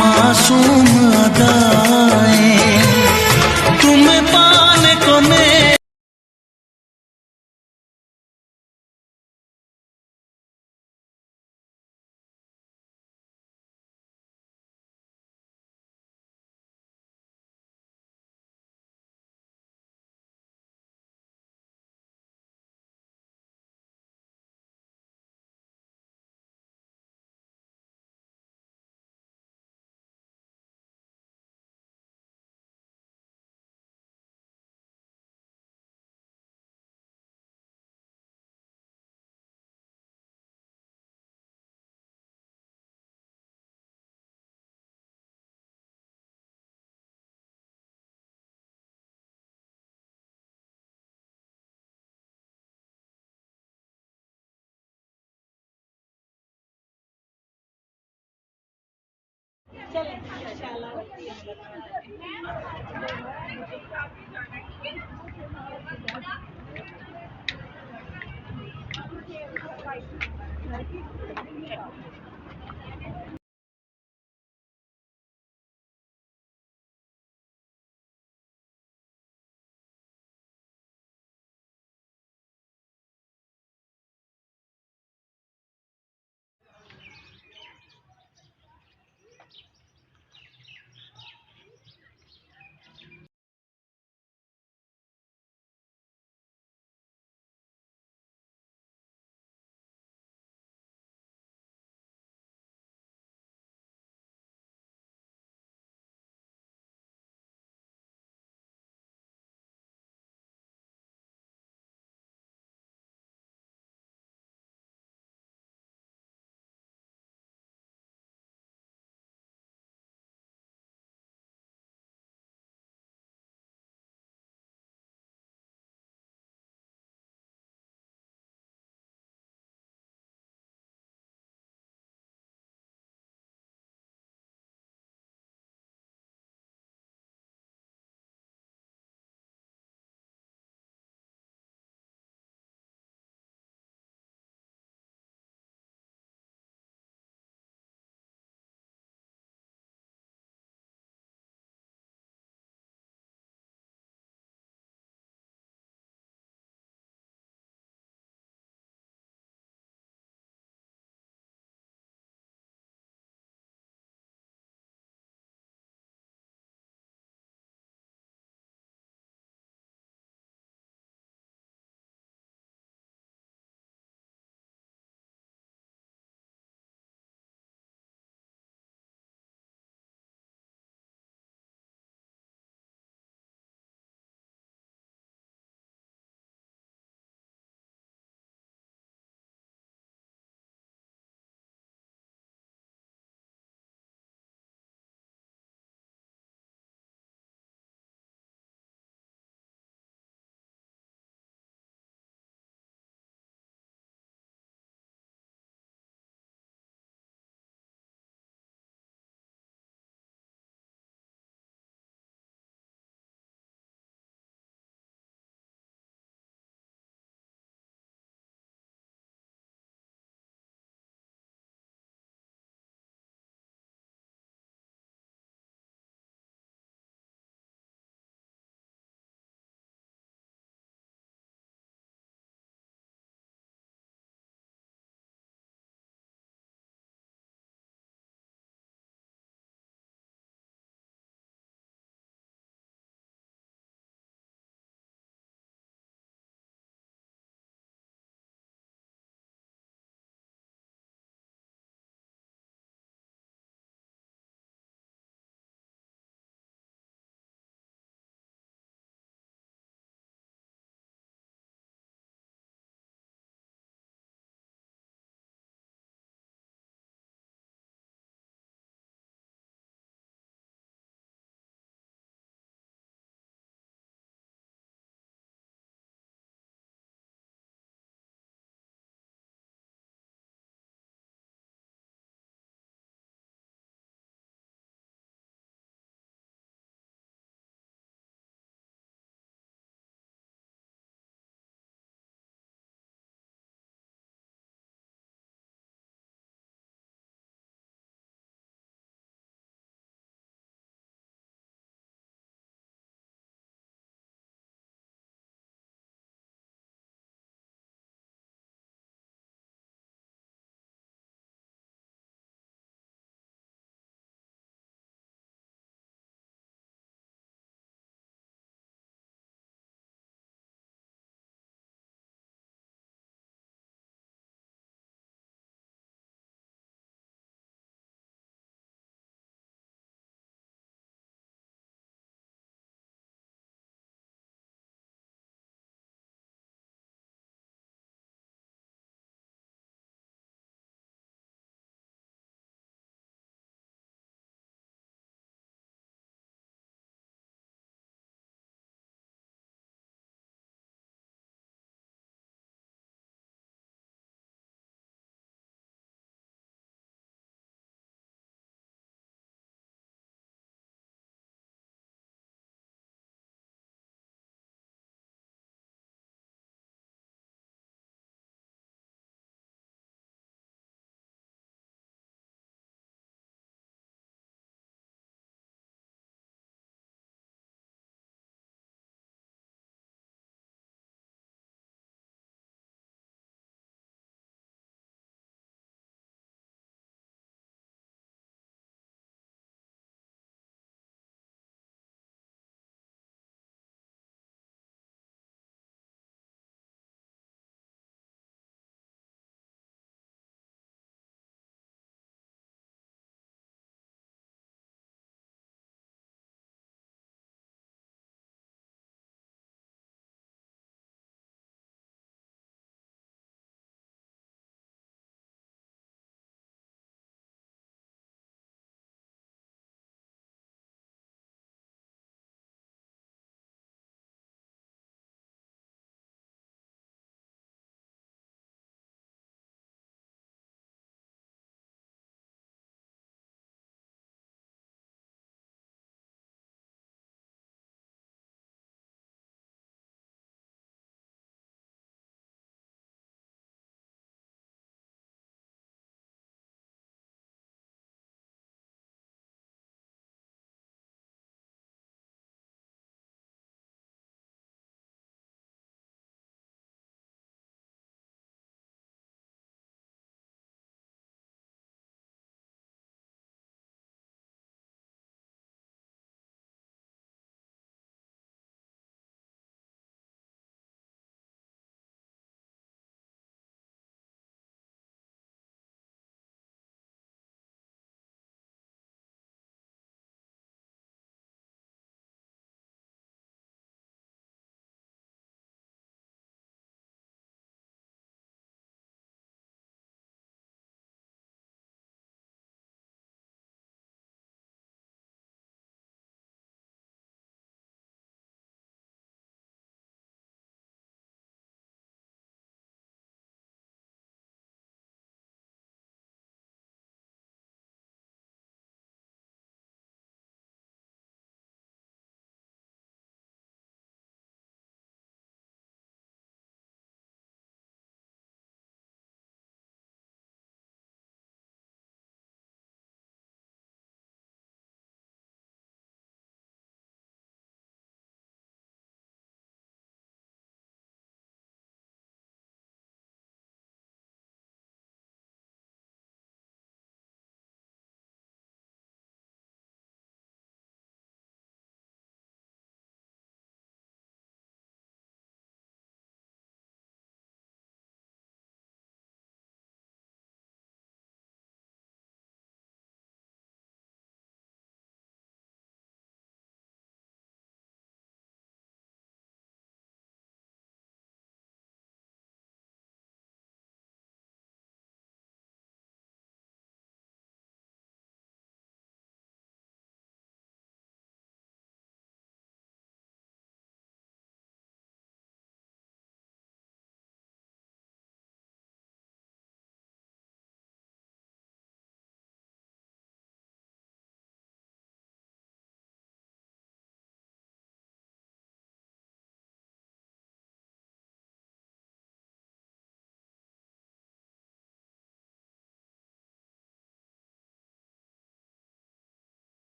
मासूम अदाएं, तुम्हें पाने को मैं